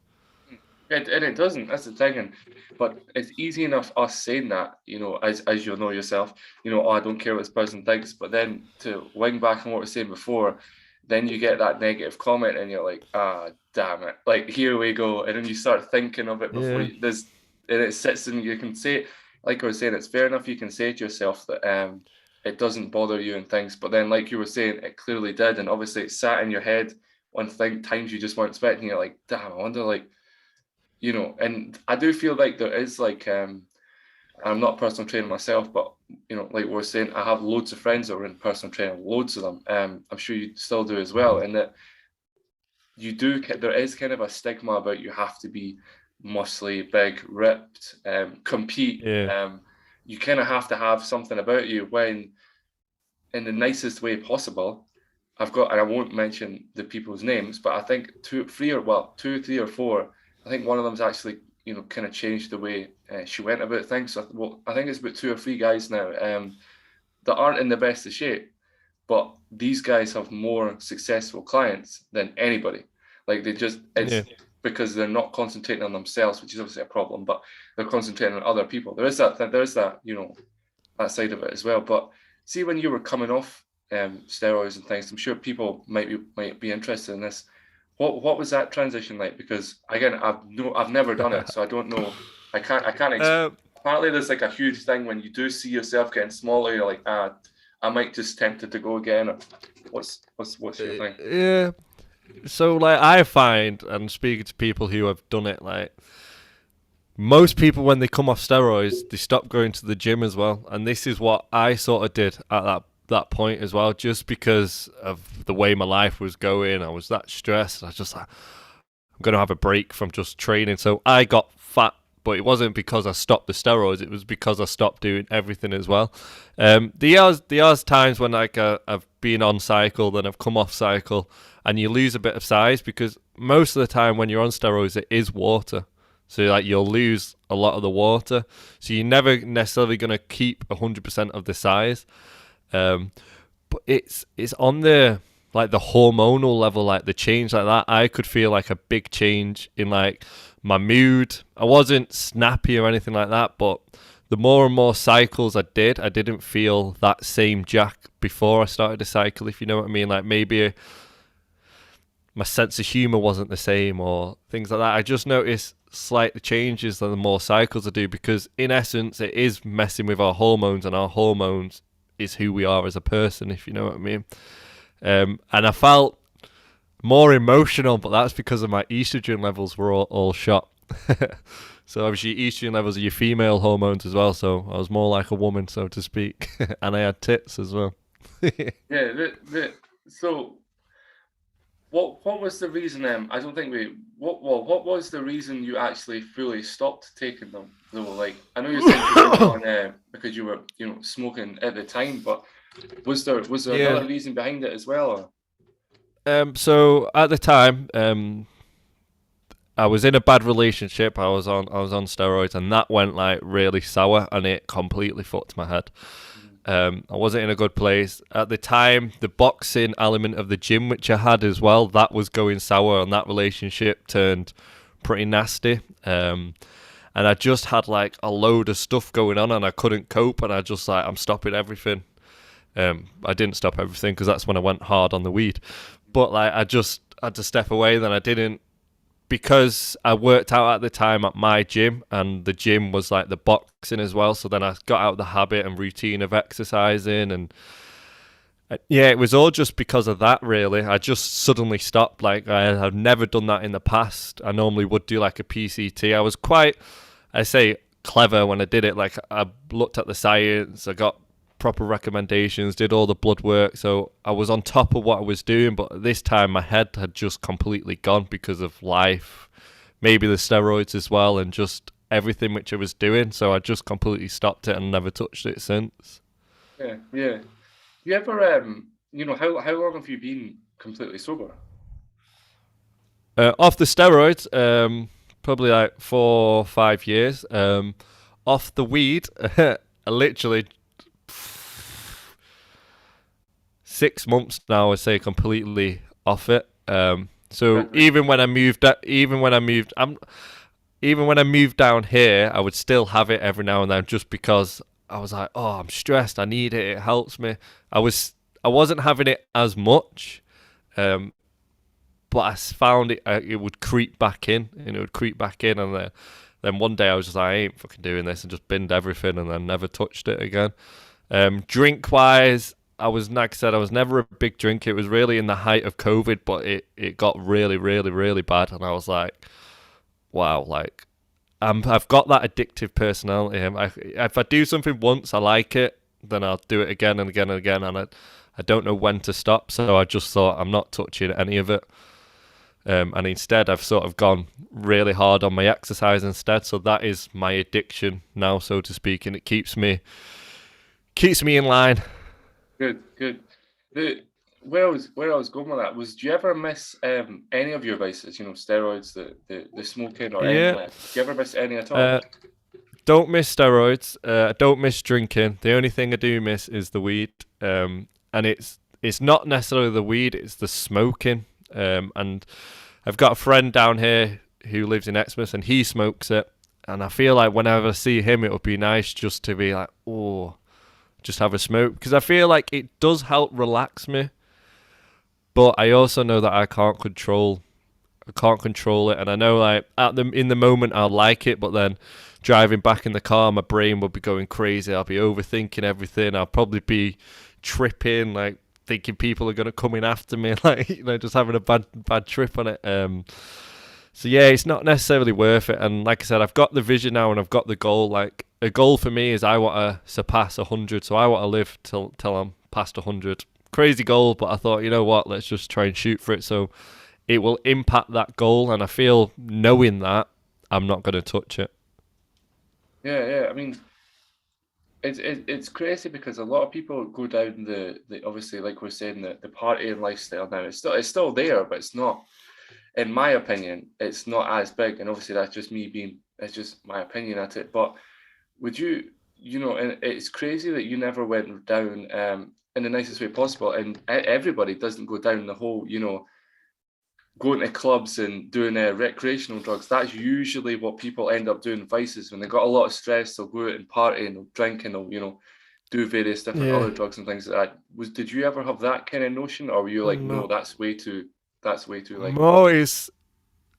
And it doesn't. That's the thing. And but it's easy enough us saying that, you know, as you'll know yourself, you know, oh, I don't care what this person thinks. But then to wing back on what we were saying before, then you get that negative comment, and you're like, ah, damn it, like here we go. And then you start thinking of it before Yeah. you, there's, and it sits, and you can say, like I was saying, it's fair enough. You can say to yourself that it doesn't bother you and things. But then, like you were saying, it clearly did, and obviously it sat in your head on times you just weren't expecting. You're like, damn, I wonder, like, you know. And I do feel like there is like I'm not a personal trainer myself, but you know, like we are saying, I have loads of friends that are in personal training, loads of them. I'm sure you still do as well, and that you do. There is kind of a stigma about you have to be muscly, big, ripped, compete. Yeah. You kind of have to have something about you. When, in the nicest way possible, I've got, and I won't mention the people's names, but I think two, three, or well, two, three, or four. I think one of them's actually, you know, kind of changed the way she went about things. So, well, I think it's about two or three guys now that aren't in the best of shape, but these guys have more successful clients than anybody. Like they just, it's Yeah. because they're not concentrating on themselves, which is obviously a problem, but they're concentrating on other people. There is that, you know, that side of it as well. But see, when you were coming off steroids and things. I'm sure people might be interested in this. What was that transition like? Because again, I've never done it, so I don't know. I can't. Apparently, there's like a huge thing when you do see yourself getting smaller. You're like, I might just tempted to go again. Or what's your thing? Yeah. So like I find, and speaking to people who have done it, like most people when they come off steroids, they stop going to the gym as well. And this is what I sort of did at that point as well, just because of the way my life was going. I was that stressed. I was just like, I'm going to have a break from just training. So I got fat, but it wasn't because I stopped the steroids. It was because I stopped doing everything as well. There are times when like I've been on cycle, then I've come off cycle, and you lose a bit of size because most of the time when you're on steroids, it is water. So like you'll lose a lot of the water. So you're never necessarily going to keep 100% of the size. But it's on the like the hormonal level, like the change like that. I could feel like a big change in like my mood. I wasn't snappy or anything like that, but the more and more cycles I didn't feel that same Jack before I started to cycle, if you know what I mean. Like maybe my sense of humor wasn't the same or things like that. I just noticed slight changes the more cycles I do, because in essence it is messing with our hormones, and our hormones is who we are as a person, if you know what I mean. And I felt more emotional, but that's because of my estrogen levels were all shot. So obviously estrogen levels are your female hormones as well, so I was more like a woman, so to speak. And I had tits as well. Yeah. So what was the reason? I don't think what was the reason you actually fully stopped taking them though? Like I know you're saying because you were smoking at the time, but was there another reason behind it as well? Or? So at the time, I was in a bad relationship. I was on steroids, and that went like really sour, and it completely fucked my head. I wasn't in a good place at the time. The boxing element of the gym, which I had as well, that was going sour, and that relationship turned pretty nasty. And I just had like a load of stuff going on, and I couldn't cope. And I just like, I'm stopping everything. I didn't stop everything because that's when I went hard on the weed. But like, I just had to step away. Then I didn't, because I worked out at the time at my gym, and the gym was like the boxing as well. So then I got out of the habit and routine of exercising, and yeah, it was all just because of that, really. I just suddenly stopped. Like I have never done that in the past. I normally would do like a PCT. I was quite, I say, clever when I did it. Like I looked at the science, I got proper recommendations, did all the blood work, so I was on top of what I was doing. But this time my head had just completely gone because of life, maybe the steroids as well, and just everything which I was doing. So I just completely stopped it and never touched it since. Yeah. You ever how long have you been completely sober? Off the steroids, probably like 4 or 5 years. Off the weed, I literally 6 months now, I say, completely off it. So even when I moved down here, I would still have it every now and then, just because I was like, oh, I'm stressed, I need it, it helps me. I wasn't having it as much, but I found it would creep back in, and then one day I was just like, I ain't fucking doing this, and just binned everything, and then never touched it again. Drink wise, I was, like I said, I was never a big drinker. It was really in the height of COVID, but it got really, really, really bad. And I was like, wow, like, I've got that addictive personality. If I do something once, I like it, then I'll do it again and again and again. And I don't know when to stop. So I just thought, I'm not touching any of it. And instead, I've sort of gone really hard on my exercise instead. So that is my addiction now, so to speak. And it keeps me in line. Good. Where I was going with that was, do you ever miss any of your vices? Steroids, the smoking, or anything. Do you ever miss any at all? Don't miss steroids. I don't miss drinking. The only thing I do miss is the weed. And it's not necessarily the weed; it's the smoking. And I've got a friend down here who lives in Exmouth, and he smokes it. And I feel like whenever I see him, it would be nice just to be like, oh, just have a smoke, because I feel like it does help relax me, but I also know that I can't control it, and I know like in the moment I'll like it, but then driving back in the car, my brain will be going crazy. I'll be overthinking everything. I'll probably be tripping, like thinking people are gonna come in after me, like just having a bad trip on it. So yeah, it's not necessarily worth it. And like I said, I've got the vision now and I've got the goal. Like a goal for me is I want to surpass 100. So I want to live till I'm past 100. Crazy goal, but I thought, you know what, let's just try and shoot for it. So it will impact that goal. And I feel knowing that I'm not going to touch it. Yeah. I mean, it's crazy because a lot of people go down the obviously, like we're saying, the partying lifestyle now. It's still there, but it's not. In my opinion, it's not as big, and obviously that's just it's just my opinion at it. But would you know, and it's crazy that you never went down in the nicest way possible, and everybody doesn't go down the whole, going to clubs and doing recreational drugs. That's usually what people end up doing, vices. When they got a lot of stress, they'll go out and party and they'll drink and they'll, do various different other drugs and things like that. Did you ever have that kind of notion, or were you like, no, that's way too like... No, it's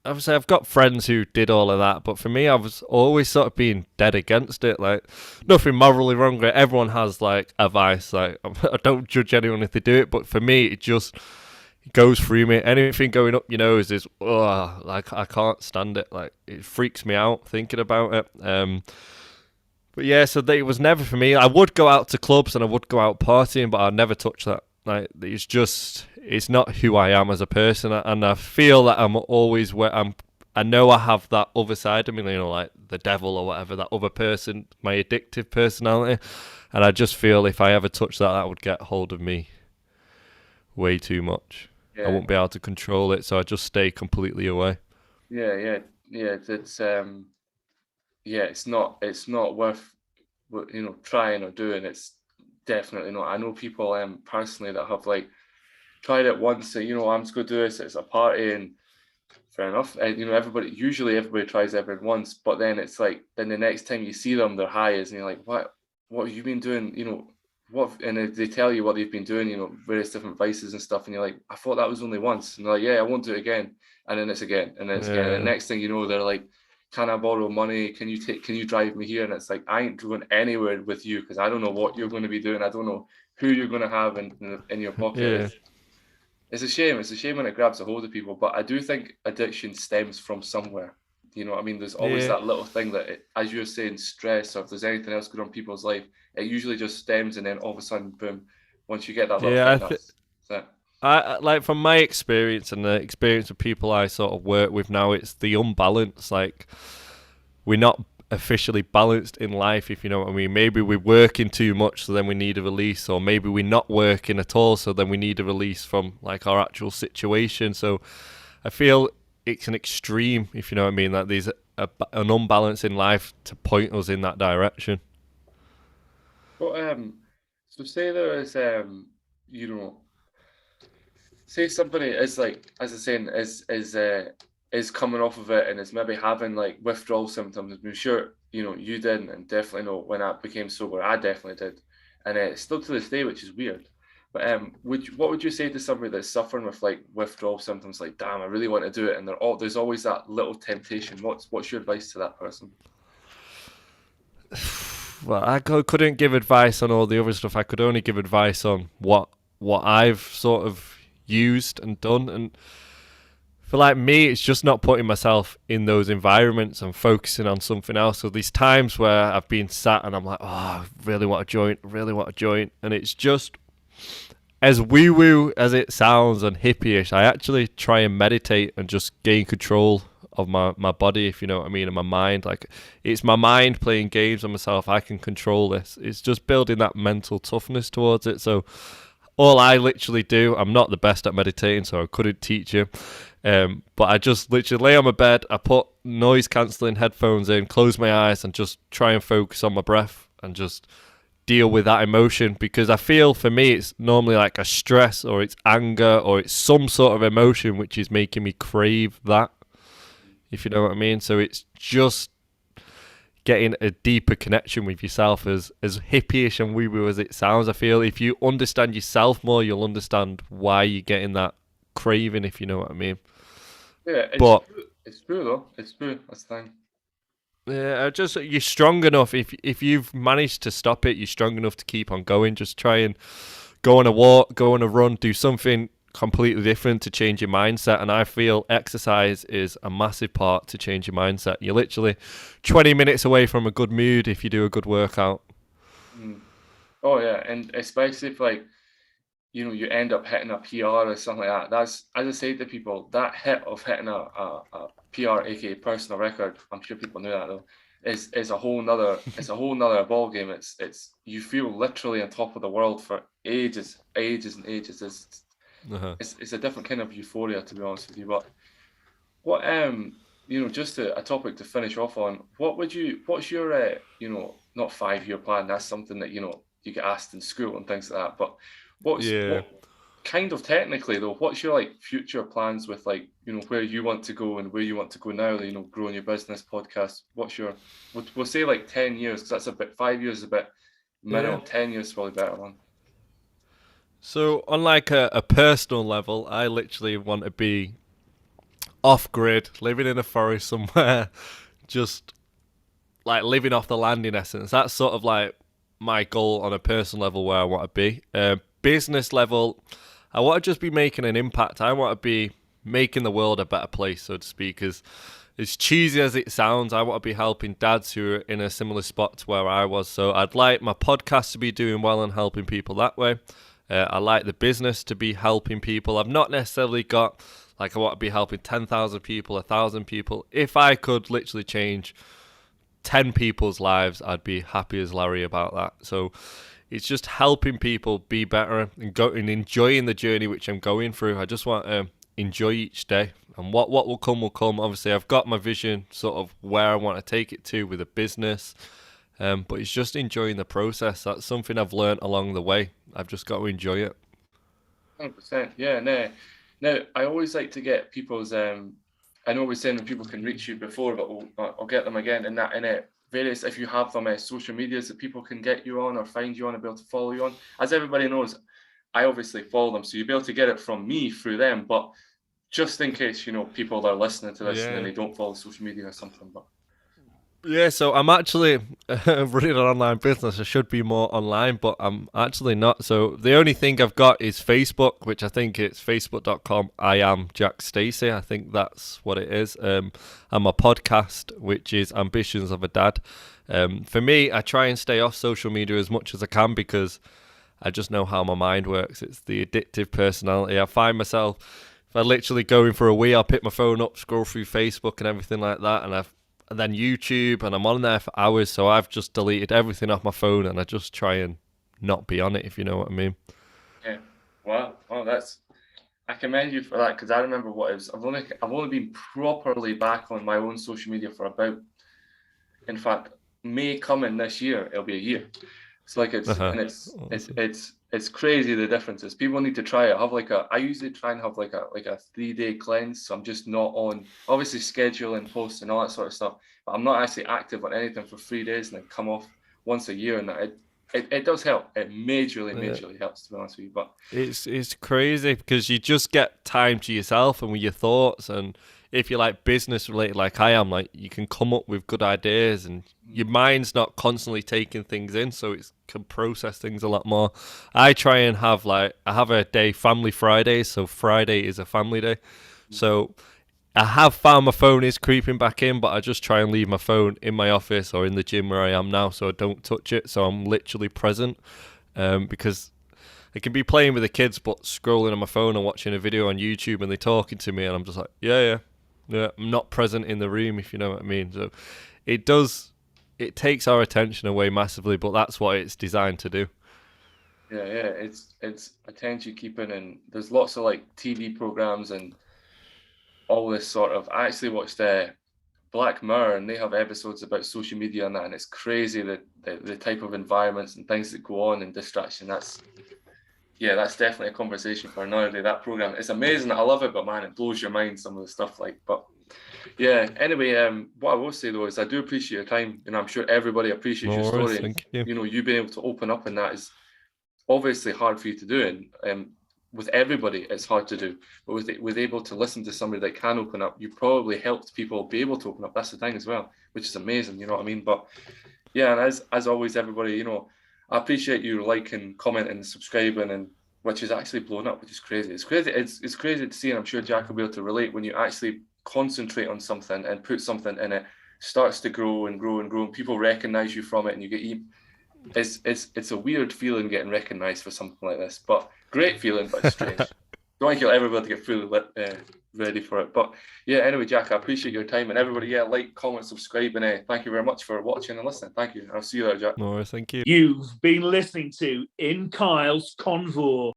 obviously I've got friends who did all of that, but for me, I was always sort of being dead against it. Like, nothing morally wrong with it. Everyone has like a vice. Like, I don't judge anyone if they do it, but for me, it just goes through me. Anything going up your nose is, like I can't stand it. Like, it freaks me out thinking about it. But yeah, so it was never for me. I would go out to clubs and I would go out partying, but I'd never touch that. Like, it's not who I am as a person, and I feel that I'm always I know I have that other side of me, like the devil or whatever, that other person, my addictive personality, and I just feel if I ever touch that would get hold of me way too much. I won't be able to control it, so I just stay completely away. Yeah. It's not worth trying or doing. It's definitely not. I know people personally that have like tried it once. I'm just going to do this. It's a party, and fair enough. And everybody tries everything once, but then it's like, then the next time you see them, they're high as, and you're like, what have you been doing? What? And they tell you what they've been doing, various different vices and stuff, and you're like, I thought that was only once. And they're like, yeah, I won't do it again. And then it's again, and then it's again. And the next thing you know, they're like, can I borrow money? Can you drive me here? And it's like, I ain't going anywhere with you because I don't know what you're going to be doing. I don't know who you're going to have in your pocket. Yeah. It's a shame. It's a shame when it grabs a hold of people. But I do think addiction stems from somewhere. You know what I mean? There's always that little thing that, as you're saying, stress, or if there's anything else going on in people's life, it usually just stems, and then all of a sudden, boom, once you get that little thing, that's it. I like, from my experience and the experience of people I sort of work with now, it's the unbalance. Like, we're not officially balanced in life, if you know what I mean. Maybe we're working too much, so then we need a release, or maybe we're not working at all, so then we need a release from like our actual situation. So I feel it's an extreme, if you know what I mean, that there's an unbalance in life to point us in that direction. But so say there is say somebody is like, as I saying, is coming off of it and is maybe having like withdrawal symptoms. I'm sure you didn't, and definitely know when I became sober, I definitely did, and still to this day, which is weird. But what would you say to somebody that's suffering with like withdrawal symptoms? Like, damn, I really want to do it, and there's always that little temptation. What's your advice to that person? Well, I couldn't give advice on all the other stuff. I could only give advice on what I've sort of used and done. And for like me, it's just not putting myself in those environments and focusing on something else. So these times where I've been sat and I'm like, oh, I really want a joint, and it's just, as woo-woo as it sounds and hippie-ish, I actually try and meditate and just gain control of my body, if you know what I mean, and my mind. Like, it's my mind playing games on myself. I can control this. It's just building that mental toughness towards it. So all I literally do, I'm not the best at meditating, so I couldn't teach you, but I just literally lay on my bed, I put noise cancelling headphones in, close my eyes, and just try and focus on my breath and just deal with that emotion. Because I feel, for me, it's normally like a stress, or it's anger, or it's some sort of emotion which is making me crave that, if you know what I mean. So it's just getting a deeper connection with yourself. As hippie-ish and woo-woo as it sounds, I feel if you understand yourself more, you'll understand why you're getting that craving, if you know what I mean. Yeah, But it's true though. It's true. That's the thing. yeah, just you're strong enough. If you've managed to stop it, you're strong enough to keep on going. Just try and go on a walk, go on a run, do something completely different to change your mindset. And I feel exercise is a massive part to change your mindset. You're literally 20 minutes away from a good mood if you do a good workout. Mm. Oh yeah, and especially if like you end up hitting a PR or something like that. That's, as I say to people, that hit of hitting a PR, aka personal record. I'm sure people know that though. Is a whole nother ball game. It's you feel literally on top of the world for ages and ages. It's a different kind of euphoria, to be honest with you. But what just a topic to finish off on. What's your not 5-year plan? That's something that you get asked in school and things like that. But Yeah. what kind of technically though? What's your like future plans with like where you want to go and where you want to go now? Growing your business, podcast. What's your we'll say like 10 years, because that's a bit, 5 years is a bit minimum. 10 years is probably better one. So on like a personal level, I literally want to be off grid, living in a forest somewhere, just like living off the land in essence. That's sort of like my goal on a personal level where I want to be. Business level, I want to just be making an impact. I want to be making the world a better place, so to speak. As cheesy as it sounds, I want to be helping dads who are in a similar spot to where I was. So I'd like my podcast to be doing well and helping people that way. I like the business to be helping people. I've not necessarily got, like, I want to be helping 10,000 people, 1,000 people. If I could literally change 10 people's lives, I'd be happy as Larry about that. So it's just helping people be better and enjoying the journey which I'm going through. I just want to enjoy each day, and what will come will come. Obviously, I've got my vision, sort of where I want to take it to with a business, but it's just enjoying the process. That's something I've learned along the way. I've just got to enjoy it. 100%. Yeah. No. Now, I always like to get people's. I know we're saying that people can reach you before, but I'll get them again. In it, various, if you have them, social medias that people can get you on or find you on and be able to follow you on. As everybody knows, I obviously follow them, so you'll be able to get it from me through them. But just in case people are listening to this and then they don't follow social media or something, but. Yeah, so I'm actually running an online business. I should be more online, but I'm actually not. So the only thing I've got is Facebook, which I think it's facebook.com. I am Jack Stacey. I think that's what it is. And my podcast, which is Ambitions of a Dad. For me, I try and stay off social media as much as I can because I just know how my mind works. It's the addictive personality. I find myself, if I literally going for a wee, I'll pick my phone up, scroll through Facebook and everything like that, and then YouTube, and I'm on there for hours, so I've just deleted everything off my phone, and I just try and not be on it, if you know what I mean. Yeah. Wow. Oh, I commend you for that, because I remember what it was. I've only been properly back on my own social media for about, in fact, May coming this year, it'll be a year. It's like it's crazy the differences. People need to try it. I usually try and have like a 3-day cleanse. So I'm just not on, obviously scheduling posts and all that sort of stuff, but I'm not actually active on anything for 3 days and then come off once a year. And that it does help. It majorly helps, to be honest with you. But it's crazy because you just get time to yourself and with your thoughts, and if you're like business related like I am, like you can come up with good ideas and your mind's not constantly taking things in, so it can process things a lot more. I try and have I have a day, Family Fridays, so Friday is a family day. So I have found my phone is creeping back in, but I just try and leave my phone in my office or in the gym where I am now, so I don't touch it, so I'm literally present, because I can be playing with the kids but scrolling on my phone and watching a video on YouTube and they're talking to me and I'm just like, yeah, I'm not present in the room, if you know what I mean. So it takes our attention away massively, but that's what it's designed to do. yeah, it's attention keeping, and there's lots of like TV programs and all this sort of. I actually watched Black Mirror, and they have episodes about social media and that, and it's crazy the type of environments and things that go on and distraction. That's definitely a conversation for another day. That program is amazing. I love it, but man, it blows your mind, some of the stuff but Yeah. Anyway, what I will say though is I do appreciate your time, and I'm sure everybody appreciates your story. Thank you. You know, you being able to open up, and that is obviously hard for you to do, and with everybody it's hard to do. But with able to listen to somebody that can open up, you probably helped people be able to open up. That's the thing as well, which is amazing. You know what I mean? But yeah, and as always, everybody, you know, I appreciate you liking, commenting, subscribing, and which is actually blown up, which is crazy. It's crazy. It's crazy to see, and I'm sure Jack will be able to relate when you actually concentrate on something and put something in it, starts to grow and grow and grow, and people recognize you from it, and you get it's a weird feeling getting recognized for something like this, but great feeling, but it's strange. Don't think you'll ever be able to get fully ready for it. But yeah, anyway, Jack, I appreciate your time, and everybody, yeah, like, comment, subscribe, and thank you very much for watching and listening. Thank you. I'll see you later, Jack. No, thank you. You've been listening to Inkylesconvo.